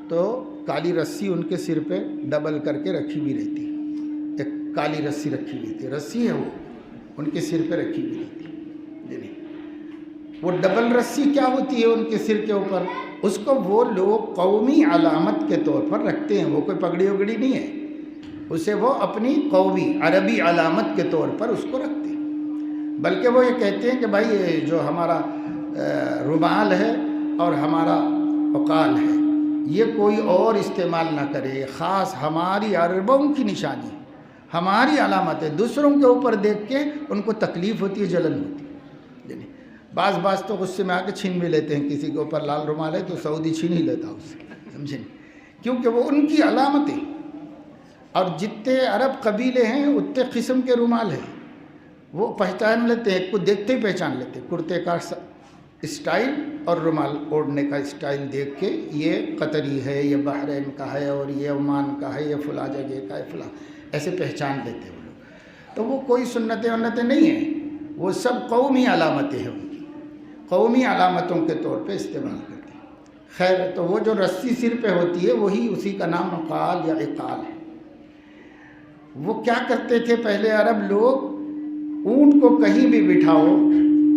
تو کالی رسی ان کے سر پہ ڈبل کر کے رکھی ہوئی رہتی ہے، ایک کالی رسی رکھی ہوئی تھی، رسی ہے وہ ان کے سر پہ رکھی ہوئی رہتی ہے۔ وہ ڈبل رسی کیا ہوتی ہے ان کے سر کے اوپر، اس کو وہ لوگ قومی علامت کے طور پر رکھتے ہیں، وہ کوئی پگڑی وگڑی نہیں ہے، اسے وہ اپنی قومی عربی علامت کے طور پر اس کو رکھتے ہیں۔ بلکہ وہ یہ کہتے ہیں کہ بھائی یہ جو ہمارا رومال ہے اور ہمارا عقال ہے یہ کوئی اور استعمال نہ کرے، خاص ہماری عربوں کی نشانی ہے، ہماری علامت ہے، دوسروں کے اوپر دیکھ کے ان کو تکلیف ہوتی ہے، جلن ہوتی ہے۔ بعض تو غصے میں آ کے چھین بھی لیتے ہیں، کسی کے اوپر لال رومال ہے تو سعودی چھین ہی لیتا اس سے، سمجھیں، کیونکہ وہ ان کی علامتیں، اور جتنے عرب قبیلے ہیں اتنے قسم کے رومال ہیں، وہ پہچان لیتے ہیں، ایک کو دیکھتے ہی پہچان لیتے ہیں، کرتے کا اسٹائل اور رومال اوڑھنے کا اسٹائل دیکھ کے یہ قطری ہے، یہ بحرین کا ہے، اور یہ عمان کا ہے، یہ فلاں جگہ کا ہے، فلاں، ایسے پہچان لیتے ہیں وہ لوگ۔ تو وہ کوئی سنتیں ونتیں نہیں ہیں، وہ سب قومی علامتیں ہیں، ان کی قومی علامتوں کے طور پہ استعمال کرتے ہیں۔ خیر، تو وہ جو رسی سر پہ ہوتی ہے وہی اسی کا نام عقال یا عقال ہے۔ وہ کیا کرتے تھے پہلے عرب لوگ، اونٹ کو کہیں بھی بٹھاؤ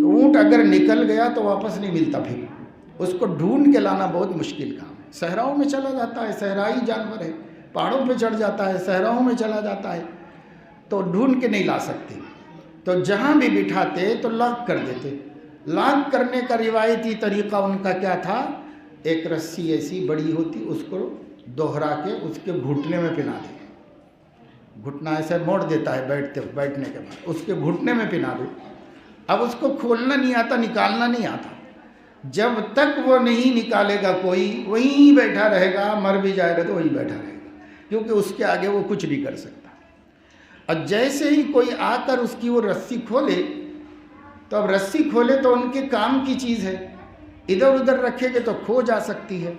تو اونٹ اگر نکل گیا تو واپس نہیں ملتا، پھر اس کو ڈھونڈ کے لانا بہت مشکل کام ہے۔ صحراؤں میں چلا جاتا ہے، صحرائی جانور ہے، پہاڑوں پہ چڑھ جاتا ہے، صحراؤں میں چلا جاتا ہے، تو ڈھونڈ کے نہیں لا سکتے، تو جہاں بھی بٹھاتے تو لاک کر دیتے۔ لاک کرنے کا روایتی طریقہ ان کا کیا تھا، ایک رسی ایسی بڑی ہوتی، اس کو دوہرا کے اس کے گھٹنے میں پنا دے، گھٹنا ایسے موڑ دیتا ہے بیٹھنے کے بعد، اس کے گھٹنے میں پنا دو۔ اب اس کو کھولنا نہیں آتا، نکالنا نہیں آتا، جب تک وہ نہیں نکالے گا کوئی وہیں بیٹھا رہے گا، مر بھی جائے گا تو وہیں بیٹھا رہے گا، کیونکہ اس کے آگے وہ کچھ نہیں کر سکتا۔ اور جیسے ہی کوئی آ کر اس کی وہ رسی کھولے، تو اب رسی کھولے تو ان کے کام کی چیز ہے، ادھر ادھر رکھے گے تو کھو جا سکتی ہے،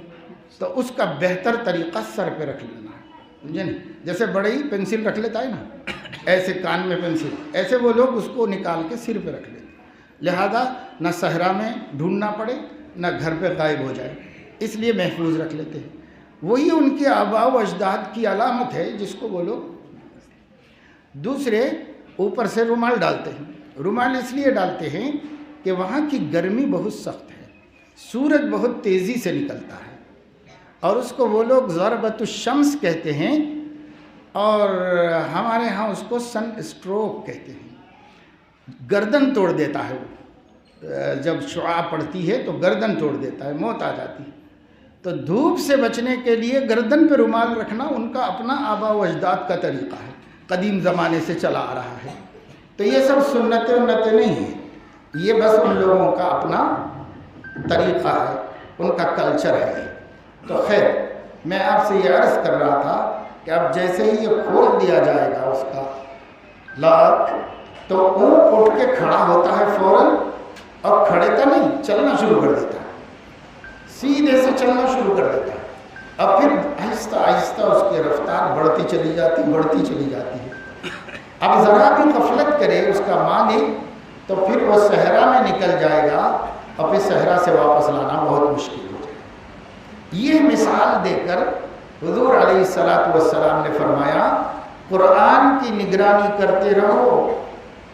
تو اس کا بہتر طریقہ سر پہ رکھ لینا ہے، سمجھے نا، جیسے بڑے ہی پنسل رکھ لیتا ہے نا، ایسے کان میں پنسل، ایسے وہ لوگ اس کو نکال کے سر پہ رکھ لیتے، لہذا نہ صحرا میں ڈھونڈنا پڑے نہ گھر پہ غائب ہو جائے، اس لیے محفوظ رکھ لیتے ہیں۔ وہی ان کے آباء و اجداد کی علامت ہے جس کو وہ لوگ۔ دوسرے اوپر سے رومال ڈالتے ہیں، رومال اس لیے ڈالتے ہیں کہ وہاں کی گرمی بہت سخت ہے، سورج بہت تیزی سے نکلتا ہے، اور اس کو وہ لوگ ضربۃ الشمس کہتے ہیں، اور ہمارے ہاں اس کو سن اسٹروک کہتے ہیں۔ گردن توڑ دیتا ہے وہ، جب شعاع پڑتی ہے تو گردن توڑ دیتا ہے، موت آ جاتی ہے۔ تو دھوپ سے بچنے کے لیے گردن پہ رومال رکھنا ان کا اپنا آباء و اجداد کا طریقہ ہے، قدیم زمانے سے چلا آ رہا ہے۔ تو یہ سب سنتیں ونتیں نہیں ہیں، یہ بس ان لوگوں کا اپنا طریقہ ہے، ان کا کلچر ہے۔ تو خیر، میں آپ سے یہ عرض کر رہا تھا کہ اب جیسے ہی یہ کھول دیا جائے گا اس کا لاک، تو اونٹ اٹھ کے کھڑا ہوتا ہے فوراً، اور کھڑے تو نہیں، چلنا شروع کر دیتا ہے، سیدھے سے چلنا شروع کر دیتا ہے، اور پھر آہستہ آہستہ اس کی رفتار بڑھتی چلی جاتی ہے۔ اب ذرا بھی غفلت کرے اس کا مالک تو پھر وہ صحرا میں نکل جائے گا، اور پھر صحرا سے واپس لانا بہت مشکل ہو جائے گا۔ یہ مثال دے کر حضور علیہ السلام نے فرمایا قرآن کی نگرانی کرتے رہو،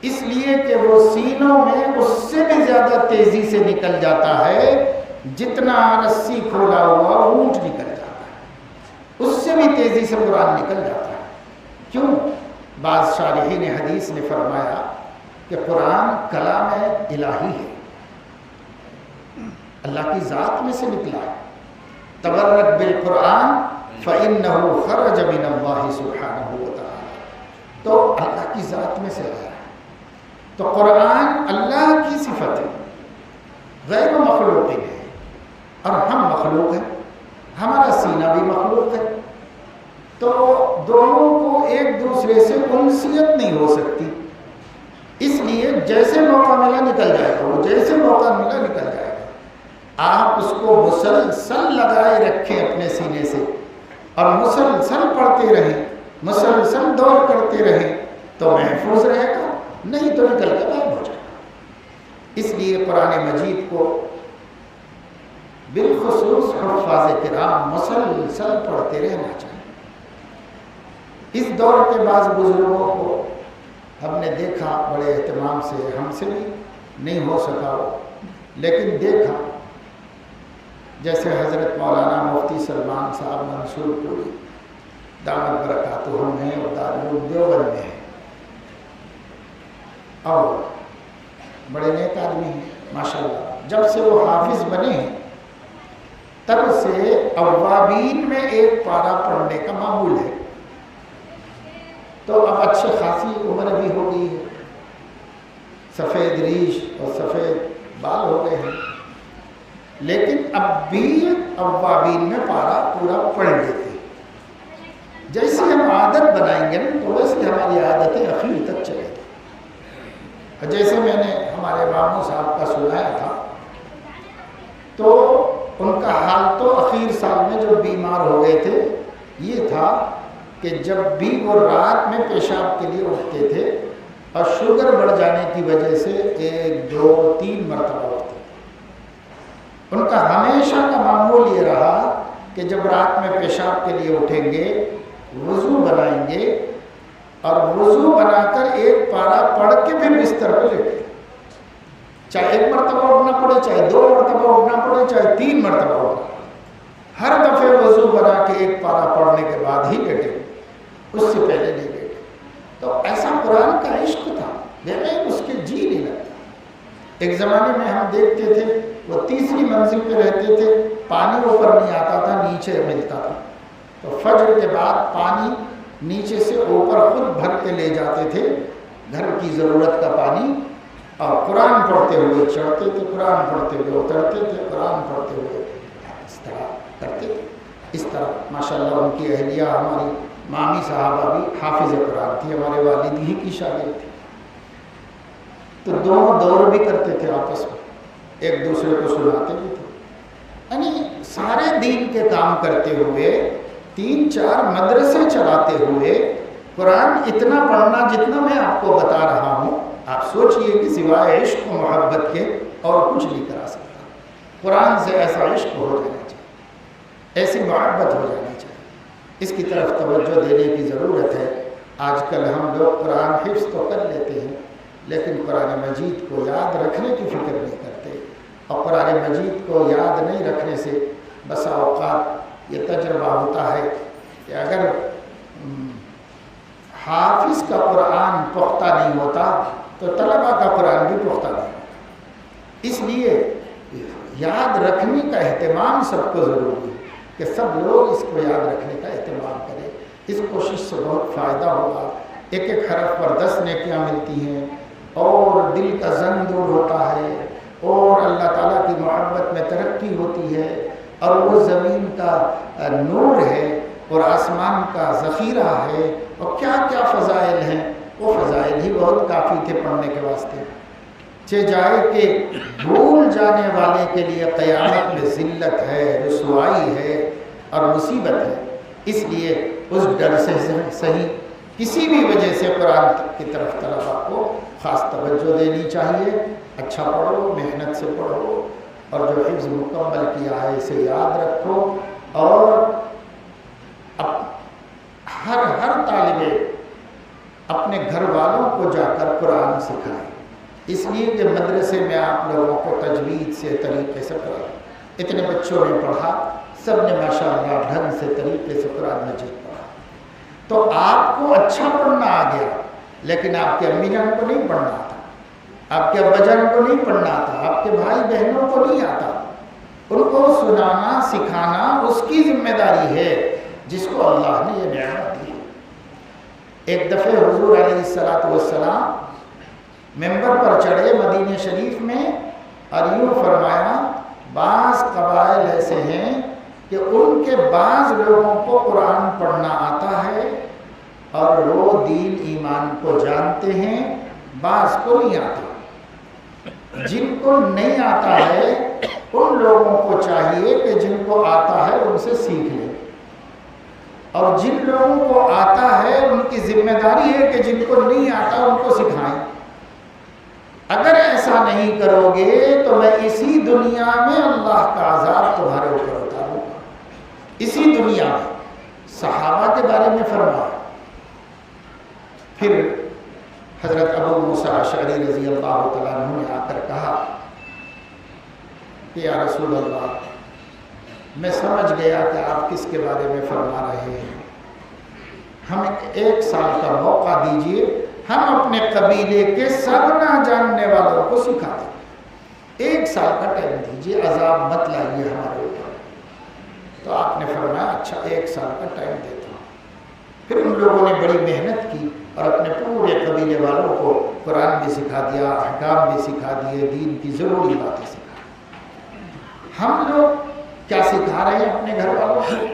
اس لیے کہ وہ سینوں میں اس سے بھی زیادہ تیزی سے نکل جاتا ہے جتنا رسی کھولا ہوا اونٹ نکل جاتا ہے، اس سے بھی تیزی سے قرآن نکل جاتا ہے۔ کیوں؟ بعض شارحین حدیث نے فرمایا کہ قرآن کلام الہی ہے، اللہ کی ذات میں سے نکلا ہے۔ تبرک بالقرآن فإنه خرج من اللہ سبحانہ وتعالی، تو اللہ کی ذات میں سے آیا ہے۔ تو قرآن اللہ کی صفت ہے، غیر مخلوق ہے، اور ہم مخلوق ہیں، ہمارا سینہ بھی مخلوق ہے، تو دونوں کو ایک دوسرے سے انسیت نہیں ہو سکتی، اس لیے جیسے موقع ملا نکل جائے گا، وہ جیسے موقع ملا نکل جائے گا۔ آپ اس کو مسلسل لگائے رکھیں اپنے سینے سے، اور مسلسل پڑھتے رہیں، مسلسل دور کرتے رہیں، تو محفوظ رہے گا، نہیں تو نکل کے غائب ہو جائے گا۔ اس لیے قرآن مجید کو بالخصوص حفاظ کرام مسلسل پڑھتے رہنا چاہیے۔ اس دور کے بعض بزرگوں کو ہم نے دیکھا بڑے اہتمام سے، ہم سے بھی نہیں ہو سکا، لیکن دیکھا، جیسے حضرت مولانا مفتی سلمان صاحب منصور پوری دامت برکاتہم ہیں اور دارالعلوم دیوبند میں ہیں، اور بڑے نیک آدمی ہیں ماشاءاللہ۔ جب سے وہ حافظ بنے ہیں تب سے اوابین میں ایک پارہ پڑھنے کا معمول ہے، تو اب اچھے خاصی عمر بھی ہو گئی ہے، سفید ریش اور سفید بال ہو گئے ہیں، لیکن اب بھی اوابین میں پارہ پورا پڑھ لیتے ہیں۔ جیسے ہم عادت بنائیں گے نا تو ویسے ہماری عادتیں اخیر تک چلے گی۔ جیسے میں نے ہمارے ماموں صاحب کا سنایا تھا، تو ان کا حال تو اخیر سال میں جو بیمار ہو گئے تھے یہ تھا کہ جب بھی وہ رات میں پیشاب کے لیے اٹھتے تھے اور شوگر بڑھ جانے کی وجہ سے 1 2 3 مرتبہ اٹھتے تھے، ان کا ہمیشہ کا معمول یہ رہا کہ جب رات میں پیشاب کے لیے اٹھیں گے وضو بنائیں گے، اور وضو بنا کر ایک پارہ پڑھ کے پھر بستر پہ لیٹیں، چاہے 1 مرتبہ اٹھنا پڑے، چاہے 2 مرتبہ اٹھنا پڑے، چاہے 3 مرتبہ اٹھنا پڑے، ہر دفعہ وضو بنا کے ایک پارہ پڑھنے کے بعد ہی لیٹیں، اس سے پہلے نہیں لیٹے۔ تو ایسا قرآن کا عشق تھا، بغیر اس کے جی نہیں لگتا۔ ایک زمانے میں ہم دیکھتے تھے وہ تیسری منزل پہ رہتے تھے، پانی اوپر نہیں آتا تھا، نیچے ملتا تھا، تو فجر کے بعد پانی نیچے سے اوپر خود بھر کے لے جاتے تھے، گھر کی ضرورت کا پانی، اور قرآن پڑھتے ہوئے چڑھتے تھے، قرآن پڑھتے ہوئے اترتے تھے، قرآن پڑھتے ہوئے اس طرح کرتے تھے۔ اس طرح ماشاءاللہ ان کی اہلیہ ہماری مامی صاحبہ بھی حافظ قرآن تھی، ہمارے والد ہی کی شاگرد تھی، تو دونوں دور بھی کرتے تھے آپس میں، ایک دوسرے کو سناتے بھی تھے، یعنی سارے دین کے کام کرتے ہوئے 3 4 مدرسے چلاتے ہوئے قرآن اتنا پڑھنا جتنا میں آپ کو بتا رہا ہوں، آپ سوچئے کہ سوائے عشق و محبت کے اور کچھ نہیں کرا سکتا۔ قرآن سے ایسا عشق ہو جانا چاہیے، ایسی محبت ہو جانی چاہیے، اس کی طرف توجہ دینے کی ضرورت ہے۔ آج کل ہم لوگ قرآن حفظ تو کر لیتے ہیں، لیکن قرآن مجید کو یاد رکھنے کی فکر نہیں کرتے، اور قرآن مجید کو یاد نہیں رکھنے سے بسا اوقات یہ تجربہ ہوتا ہے کہ اگر حافظ کا قرآن پختہ نہیں ہوتا تو طلبہ کا قرآن بھی پختہ نہیں ہوتا۔ اس لیے یاد رکھنے کا اہتمام سب کو ضروری ہے کہ سب لوگ اس کو یاد رکھنے کا اہتمام کریں، اس کوشش سے بہت فائدہ ہوگا۔ ایک ایک حرف پر 10 نیکیاں ملتی ہیں، اور دل کا زنگ دور ہوتا ہے، اور اللہ تعالیٰ کی محبت میں ترقی ہوتی ہے، اور وہ زمین کا نور ہے اور آسمان کا ذخیرہ ہے، اور کیا کیا فضائل ہیں، وہ فضائل ہی بہت کافی تھے پڑھنے کے واسطے۔ جائے کہ بھول جانے والے کے لیے قیامت میں ذلت ہے، رسوائی ہے اور مصیبت ہے، اس لیے اس ڈر سے صحیح کسی بھی وجہ سے قرآن کی طرف طلبا کو خاص توجہ دینی چاہیے۔ اچھا پڑھو، محنت سے پڑھو، اور جو حفظ مکمل کیا ہے اسے یاد رکھو، اور ہر طالب اپنے گھر والوں کو جا کر قرآن سکھائے، اس لیے کہ مدرسے میں آپ لوگوں کو تجوید سے طریقے سے پڑھا، اتنے بچوں نے پڑھا، سب نے ماشاءاللہ ڈھنگ سے طریقے سے قرآن مجید پڑھا، تو آپ کو اچھا پڑھنا آ گیا، لیکن آپ کے امی جان کو نہیں پڑھنا آتا، آپ کے ابا جان کو نہیں پڑھنا آتا، آپ کے بھائی بہنوں کو نہیں آتا، ان کو سنانا سکھانا اس کی ذمہ داری ہے جس کو اللہ نے یہ نعمت دی۔ ایک دفعہ حضور علیہ السلام ممبر پر چڑھے مدینہ شریف میں، اور یوں فرمایا بعض قبائل ایسے ہیں کہ ان کے بعض لوگوں کو قرآن پڑھنا آتا ہے اور وہ دین ایمان کو جانتے ہیں، بعض کو نہیں آتا۔ جن کو نہیں آتا ہے ان لوگوں کو چاہیے کہ جن کو آتا ہے ان سے سیکھ لیں، اور جن لوگوں کو آتا ہے ان کی ذمہ داری ہے کہ جن کو نہیں آتا ان کو سکھائیں۔ اگر ایسا نہیں کرو گے تو میں اسی دنیا میں اللہ کا عذاب تمہارے اوپر اتاروں گا۔ اسی دنیا میں صحابہ کے بارے میں فرمایا۔ پھر حضرت ابو موسیٰ اشعری رضی اللہ تعالیٰ عنہ نے آ کر کہا کہ یا رسول اللہ، میں سمجھ گیا کہ آپ کس کے بارے میں فرما رہے ہیں، ہمیں 1 سال کا موقع دیجئے، ہم اپنے قبیلے کے سب نہ جاننے والوں کو سکھا دیں، 1 سال کا ٹائم دیجئے، عذاب مت لائیے ہمارے اوپر۔ تو آپ نے فرمایا اچھا 1 سال کا ٹائم دیتا ہوں۔ پھر ان لوگوں نے بڑی محنت کی اور اپنے پورے قبیلے والوں کو قرآن بھی سکھا دیا، احکام بھی سکھا دیے، دین کی ضروری باتیں سکھا۔ ہم لوگ کیا سکھا رہے ہیں اپنے گھر والوں کو؟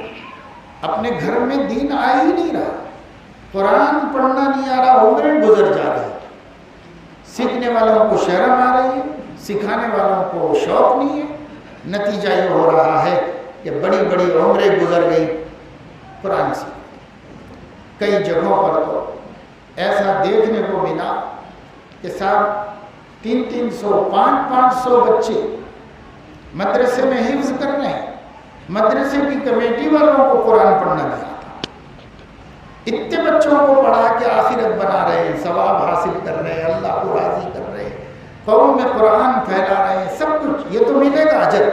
اپنے گھر میں دین آ ہی نہیں رہا، قرآن پڑھنا نہیں آ رہا، عمریں گزر جا رہی، سیکھنے والوں کو شرم آ رہی ہے، سکھانے والوں کو شوق نہیں ہے۔ نتیجہ یہ ہو رہا ہے کہ بڑی بڑی عمریں گزر گئی قرآن سے۔ کئی جگہوں پر تو ایسا دیکھنے کو ملا کہ صاحب 300 500 بچے مدرسے میں حفظ کر رہے ہیں، مدرسے کی کمیٹی والوں کو قرآن پڑھنا نہیں آتا، اتنے بچوں کو پڑھا کے آخرت بنا رہے ہیں، ثواب حاصل کر رہے ہیں، اللہ کو راضی کر رہے ہیں، قوم میں قرآن پھیلا رہے ہیں، سب کچھ یہ تو ملے گا اجر،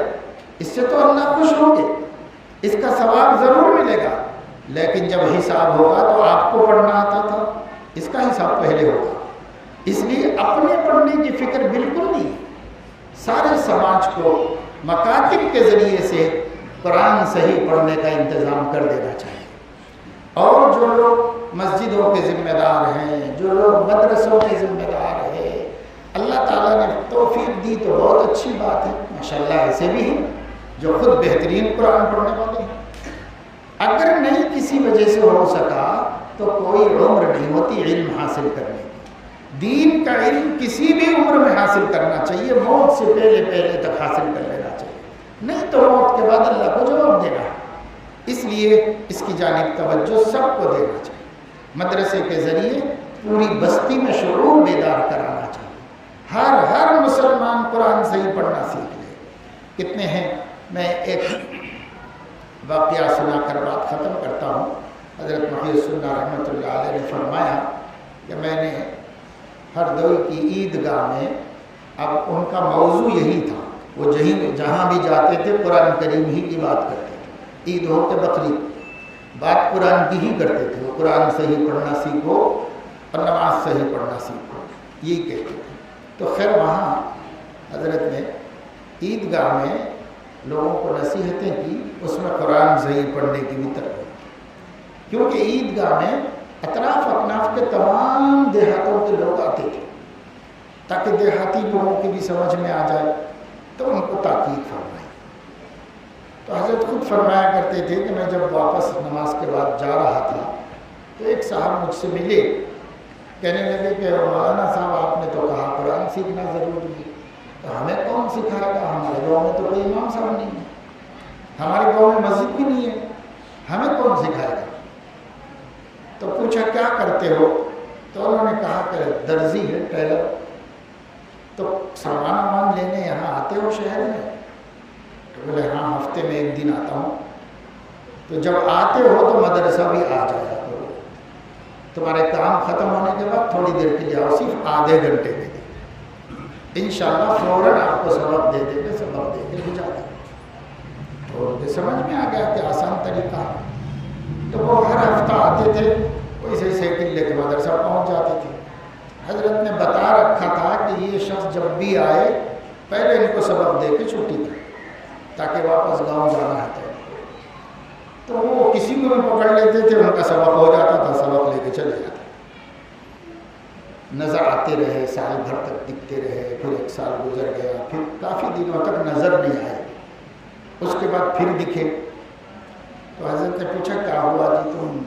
اس سے تو اللہ خوش ہوں گے، اس کا ثواب ضرور ملے گا، لیکن جب حساب ہوگا تو آپ کو پڑھنا آتا تھا، اس کا حساب پہلے ہوگا۔ اس لیے اپنے پڑھنے کی فکر بالکل نہیں، سارے سماج کو مکاتب کے ذریعے سے قرآن صحیح پڑھنے کا انتظام کر دینا چاہیے، اور جو لوگ مسجدوں کے ذمہ دار ہیں، جو لوگ مدرسوں کے ذمہ دار ہیں، اللہ تعالیٰ نے توفیق دی تو بہت اچھی بات ہے، ماشاءاللہ ایسے بھی ہیں جو خود بہترین قرآن پڑھنے والے ہیں۔ اگر نہیں کسی وجہ سے ہو سکا تو کوئی عمر نہیں ہوتی علم حاصل کرنے کی، دین کا علم کسی بھی عمر میں حاصل کرنا چاہیے، موت سے پہلے تک حاصل کر لینا چاہیے، نہیں تو موت کے بعد اللہ کو جواب دینا ہے۔ اس لیے اس کی جانب توجہ سب کو دینا چاہیے، مدرسے کے ذریعے پوری بستی میں شعور بیدار کرانا چاہیے، ہر مسلمان قرآن صحیح پڑھنا سیکھ لے۔ کتنے ہیں، میں ایک واقعہ سنا کر بات ختم کرتا ہوں۔ حضرت محی السنہ رحمۃ اللہ علیہ نے فرمایا کہ میں نے ہردوئی کی عیدگاہ میں، اب ان کا موضوع یہی تھا، وہ جہاں بھی جاتے تھے قرآن کریم ہی کی بات کرتے تھے، عید ہو کہ بقرعید، بات قرآن کی ہی کرتے تھے، وہ قرآن صحیح پڑھنا سیکھو اور نماز صحیح پڑھنا سیکھو، یہی کہتے تھے۔ تو خیر وہاں حضرت نے عیدگاہ میں لوگوں کو نصیحتیں کی، اس میں قرآن صحیح پڑھنے کی بھی ترغیب، کیونکہ عیدگاہ میں اطراف اکناف کے تمام دیہاتوں کے لوگ آتے تھے، تاکہ دیہاتی لوگوں کی بھی سمجھ میں آ جائے، تو ان کو تاکید فرمائی۔ تو حضرت خود فرمایا کرتے تھے کہ میں جب واپس نماز کے بعد جا رہا تھا تو ایک صاحب مجھ سے ملے، کہنے لگے کہ مولانا صاحب آپ نے تو کہا قرآن سیکھنا ضروری ہے، تو ہمیں کون سکھائے گا؟ ہمارے گاؤں میں تو کوئی امام صاحب نہیں ہے، ہمارے گاؤں میں مسجد بھی نہیں ہے، ہمیں کون سکھائے گا؟ تو پوچھا کیا کرتے ہو؟ تو انہوں نے کہا کہ درزی ہے، ٹیلر۔ تو سامان وامان لینے یہاں آتے ہو شہر میں؟ تو بولے ہاں ہفتے میں ایک دن آتا ہوں۔ تو جب آتے ہو تو مدرسہ بھی آ جایا کرو، تمہارے کام ختم ہونے کے بعد تھوڑی دیر کے لیے آؤ، صرف آدھے گھنٹے کے لیے، انشاءاللہ فوراً آپ کو سبق دے دے کے بھجا دیں۔ تو ان کے سمجھ میں آ گیا کہ آسان طریقہ ہے۔ تو وہ ہر ہفتہ آتے تھے، ویسے سائیکل لے کے مدرسہ پہنچ جاتے تھے۔ حضرت نے بتا رکھا تھا کہ یہ شخص جب بھی آئے پہلے ان کو سبق دے کے چھٹی دے، تاکہ واپس گاؤں جانا ہے تو وہ کسی کو بھی پکڑ لیتے تھے، ان کا سبق ہو جاتا تھا، سبق لے کے چلے جاتے۔ نظر آتے رہے، سال بھر تک دکھتے رہے، پھر ایک سال گزر گیا، پھر کافی دنوں تک نظر نہیں آئے، اس کے بعد پھر دکھے۔ تو حضرت نے پوچھا کیا ہوا جی، تم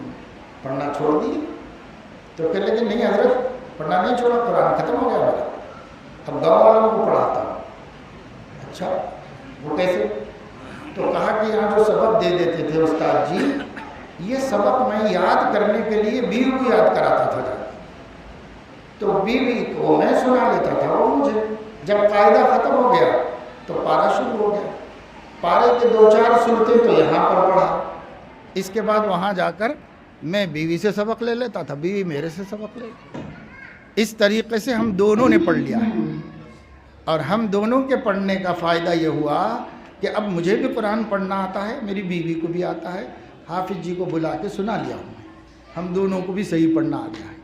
پڑھنا چھوڑ دی؟ تو کہنے لگے نہیں حضرت، پڑھنا نہیں چھوڑا، قرآن ختم ہو گیا میرا، اب گاؤں والوں کو پڑھاتا ہوں۔ اچھا وہ کیسے؟ تو کہا کہ یہاں جو سبق دے دیتے تھے استاد جی، یہ سبق میں یاد کرنے کے لیے بیوی کو یاد کراتا تھا جا، تو بیوی کو میں سنا لیتا تھا، وہ مجھے جب قاعدہ ختم ہو گیا تو پارا شروع ہو گیا، پارے کے 2-4 صورتیں تو یہاں پر پڑھا، اس کے بعد وہاں جا کر میں بیوی سے سبق لے لیتا تھا، بیوی میرے سے سبق لے لیتی۔ اس طریقے سے ہم دونوں نے پڑھ لیا ہے، اور ہم دونوں کے پڑھنے کا فائدہ یہ ہوا کہ اب مجھے بھی قرآن پڑھنا آتا ہے، میری بیوی کو بھی آتا ہے، حافظ جی کو بلا کے سنا لیا ہوں میں، ہم دونوں کو بھی صحیح پڑھنا آ گیا ہے۔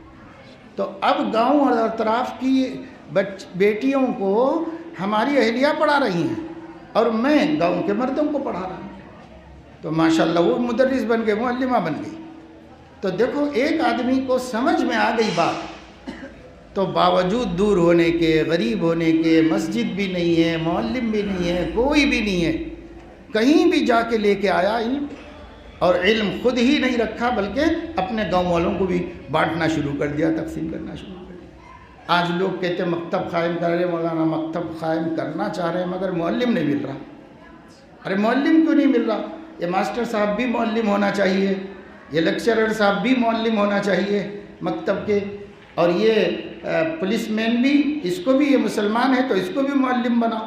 تو اب گاؤں اور اطراف کی بیٹیوں کو ہماری اہلیہ پڑھا رہی ہیں، اور میں گاؤں کے مردوں کو پڑھا رہا ہوں، تو ماشاءاللہ وہ مدرس بن گئے، معلمہ بن گئی۔ تو دیکھو ایک آدمی کو سمجھ میں آ گئی بات، تو باوجود دور ہونے کے، غریب ہونے کے، مسجد بھی نہیں ہے، معلم بھی نہیں ہے، کوئی بھی نہیں ہے، کہیں بھی جا کے لے کے آیا علم، اور علم خود ہی نہیں رکھا بلکہ اپنے گاؤں والوں کو بھی بانٹنا شروع کر دیا، تقسیم کرنا شروع کر دیا۔ آج لوگ کہتے ہیں مکتب قائم کر رہے، مولانا مکتب قائم کرنا چاہ رہے ہیں مگر معلم نہیں مل رہا۔ ارے معلم کیوں نہیں مل رہا؟ یہ ماسٹر صاحب بھی معلم ہونا چاہیے، یہ لیکچرر صاحب بھی معلم ہونا چاہیے مکتب کے، اور یہ پولیس مین بھی، اس کو بھی، یہ مسلمان ہے تو اس کو بھی معلم بناؤ،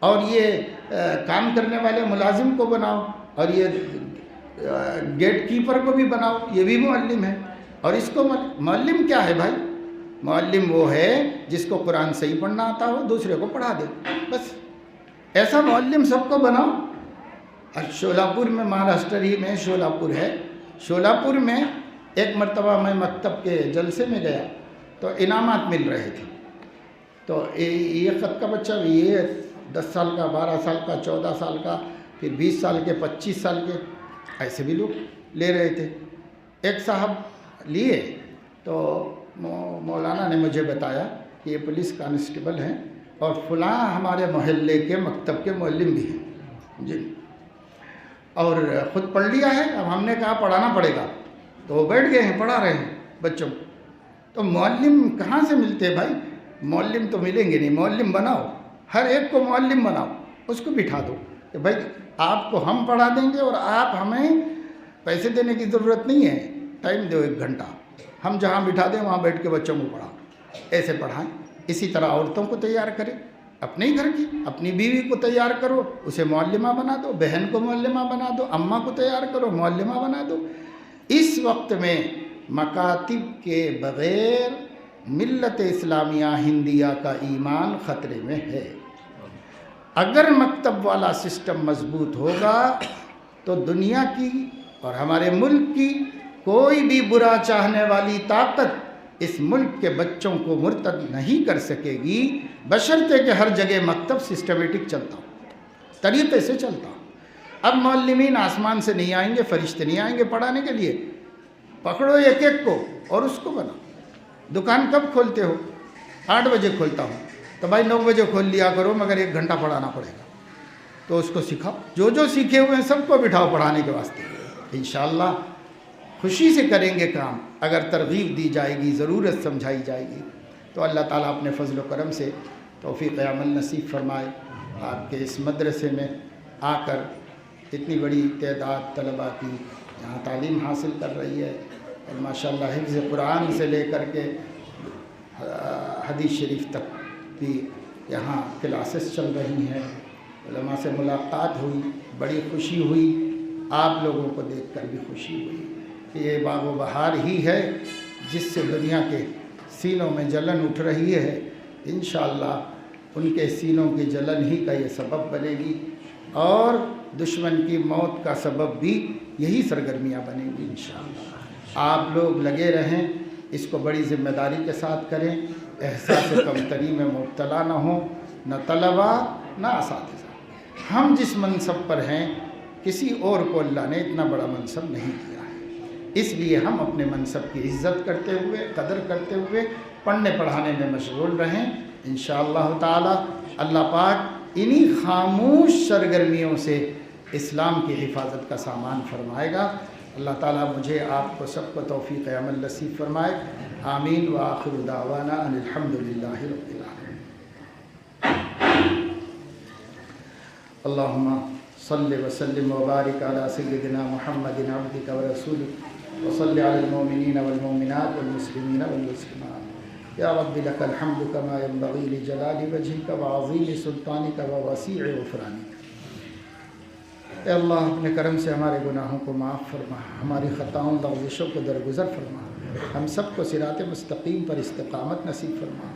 اور یہ کام کرنے والے ملازم کو بناؤ، اور یہ گیٹ کیپر کو بھی بناؤ، یہ بھی معلم ہے، اور اس کو معلم کیا ہے بھائی؟ معلم وہ ہے جس کو قرآن صحیح پڑھنا آتا ہو، دوسرے کو پڑھا دے، بس ایسا معلم سب کو بناؤ۔ شولاپور میں، مہاراشٹر ہی میں شولاپور ہے، شولاپور میں ایک مرتبہ میں مکتب کے جلسے میں گیا تو انعامات مل رہے تھے، تو یہ خط کا بچہ بھی، یہ 10 سال کا، 12 سال کا، 14 سال کا، پھر 20 سال کے، 25 سال کے، ایسے بھی لوگ لے رہے تھے۔ ایک صاحب لیے تو مولانا نے مجھے بتایا کہ یہ پولیس کانسٹیبل ہیں اور فلاں ہمارے محلے کے مکتب کے معلم بھی ہیں جی، اور خود پڑھ لیا ہے، اب ہم نے کہا پڑھانا پڑے گا، تو وہ بیٹھ گئے ہیں، پڑھا رہے ہیں بچوں کو۔ تو معلم کہاں سے ملتے ہیں بھائی؟ معلم تو ملیں گے نہیں، معلم بناؤ، ہر ایک کو معلم بناؤ، اس کو بٹھا دو کہ بھائی آپ کو ہم پڑھا دیں گے، اور آپ ہمیں پیسے دینے کی ضرورت نہیں ہے، ٹائم دو 1 گھنٹہ، ہم جہاں بٹھا دیں وہاں بیٹھ کے بچوں کو پڑھاؤ، ایسے پڑھائیں۔ اسی طرح عورتوں کو تیار کریں، اپنے ہی گھر کی، اپنی بیوی کو تیار کرو، اسے معلمہ بنا دو، بہن کو معلمہ بنا دو، اماں کو تیار کرو، معلمہ بنا دو۔ اس وقت میں مکاتب کے بغیر ملت اسلامیہ ہندیہ کا ایمان خطرے میں ہے۔ اگر مکتب والا سسٹم مضبوط ہوگا تو دنیا کی اور ہمارے ملک کی کوئی بھی برا چاہنے والی طاقت اس ملک کے بچوں کو مرتد نہیں کر سکے گی، بشرطے کہ ہر جگہ مکتب سسٹمیٹک چلتا ہو، طریقے سے چلتا ہو۔ اب معلمین آسمان سے نہیں آئیں گے، فرشتے نہیں آئیں گے پڑھانے کے لیے، پکڑو ایک ایک کو اور اس کو بناؤ۔ دکان کب کھولتے ہو؟ 8 بجے کھولتا ہوں، تو بھائی 9 بجے کھول لیا کرو، مگر 1 گھنٹہ پڑھانا پڑے گا۔ تو اس کو سکھاؤ، جو سیکھے ہوئے ہیں سب کو بٹھاؤ پڑھانے کے واسطے، انشاءاللہ خوشی سے کریں گے کام۔ اگر ترغیب دی جائے گی، ضرورت سمجھائی جائے گی تو اللہ تعالیٰ اپنے فضل و کرم سے توفیق عمل نصیب فرمائے۔ آپ کے اس مدرسے میں آ کر اتنی بڑی تعداد طلباء کی یہاں تعلیم حاصل کر رہی ہے، اور ماشاءاللہ حفظ قرآن سے لے کر کے حدیث شریف تک بھی یہاں کلاسز چل رہی ہیں، علماء سے ملاقات ہوئی، بڑی خوشی ہوئی، آپ لوگوں کو دیکھ کر بھی خوشی ہوئی کہ یہ باغ و بہار ہی ہے جس سے دنیا کے سینوں میں جلن اٹھ رہی ہے، انشاءاللہ ان کے سینوں کی جلن ہی کا یہ سبب بنے گی، اور دشمن کی موت کا سبب بھی یہی سرگرمیاں بنیں گی انشاءاللہ۔ آپ لوگ لگے رہیں، اس کو بڑی ذمہ داری کے ساتھ کریں، احساس کمتری میں مبتلا نہ ہوں، نہ طلباء نہ اساتذہ۔ ہم جس منصب پر ہیں کسی اور کو اللہ نے اتنا بڑا منصب نہیں دیا ہے، اس لیے ہم اپنے منصب کی عزت کرتے ہوئے، قدر کرتے ہوئے پڑھنے پڑھانے میں مشغول رہیں انشاءاللہ تعالی۔ اللہ پاک انہی خاموش سرگرمیوں سے اسلام کی حفاظت کا سامان فرمائے گا۔ اللہ تعالیٰ مجھے آپ کو سب کو توفیق عمل نصیب فرمائے، آمین۔ وآخر دعوانا ان الحمدللہ رب العالمین۔ اللہم صل وسلم وبارک علی سیدنا محمد عبدک ورسولک، وصل علی المؤمنین والمؤمنات والمسلمین والمسلمات، یا رب لک الحمد کما ینبغی لجلال وجہک وعظیم سلطانک ووسیع غفرانک۔ اے اللہ اپنے کرم سے ہمارے گناہوں کو معاف فرما، ہماری خطاؤں لغزشوں کو درگزر فرما، ہم سب کو صراط مستقیم پر استقامت نصیب فرما۔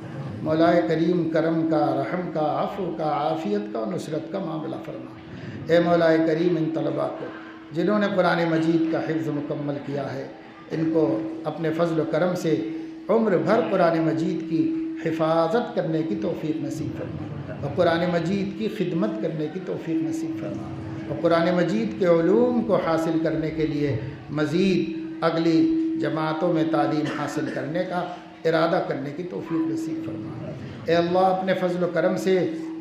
مولا کریم کرم کا، رحم کا، عفو کا، عافیت کا اور نصرت کا معاملہ فرما۔ اے مولا کریم ان طلباء کو جنہوں نے قرآن مجید کا حفظ مکمل کیا ہے، ان کو اپنے فضل و کرم سے عمر بھر قرآن مجید کی حفاظت کرنے کی توفیق نصیب فرما، اور قرآن مجید کی خدمت کرنے کی توفیق نصیب فرما، اور قرآن مجید کے علوم کو حاصل کرنے کے لیے مزید اگلی جماعتوں میں تعلیم حاصل کرنے کا ارادہ کرنے کی توفیق نصیب فرما۔ اے اللہ اپنے فضل و کرم سے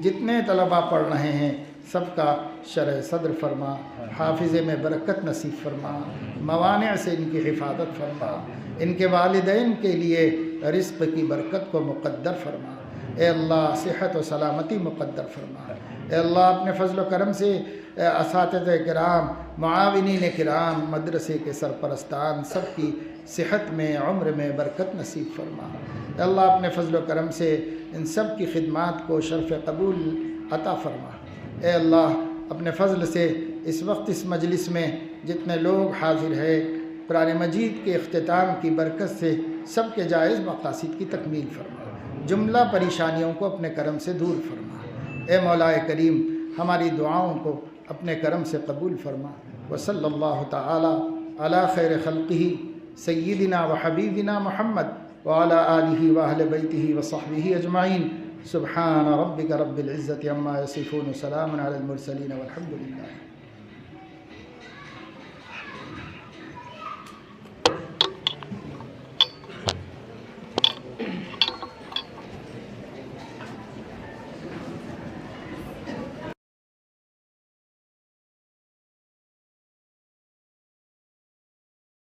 جتنے طلباء پڑھ رہے ہیں سب کا شرح صدر فرما، حافظے میں برکت نصیب فرما، موانع سے ان کی حفاظت فرما، ان کے والدین کے لیے رزق کی برکت کو مقدر فرما۔ اے اللہ صحت و سلامتی مقدر فرما۔ اے اللہ اپنے فضل و کرم سے اساتذہ کرام، معاونین کرام، مدرسے کے سرپرستان سب کی صحت میں، عمر میں برکت نصیب فرما۔ اے اللہ اپنے فضل و کرم سے ان سب کی خدمات کو شرف قبول عطا فرما۔ اے اللہ اپنے فضل سے اس وقت اس مجلس میں جتنے لوگ حاضر ہیں، قرآن مجید کے اختتام کی برکت سے سب کے جائز مقاصد کی تکمیل فرما، جملہ پریشانیوں کو اپنے کرم سے دور فرما۔ اے مولا کریم ہماری دعاؤں کو اپنے کرم سے قبول فرما۔ وصلی اللہ تعالی علی خیر خلقہ سیدنا و حبیبنا محمد وعلی آلہ واہل بیتہ وصحبہ اجمعین۔ سبحان ربک رب العزت عما یصفون، سلام علی المرسلین والحمد للہ۔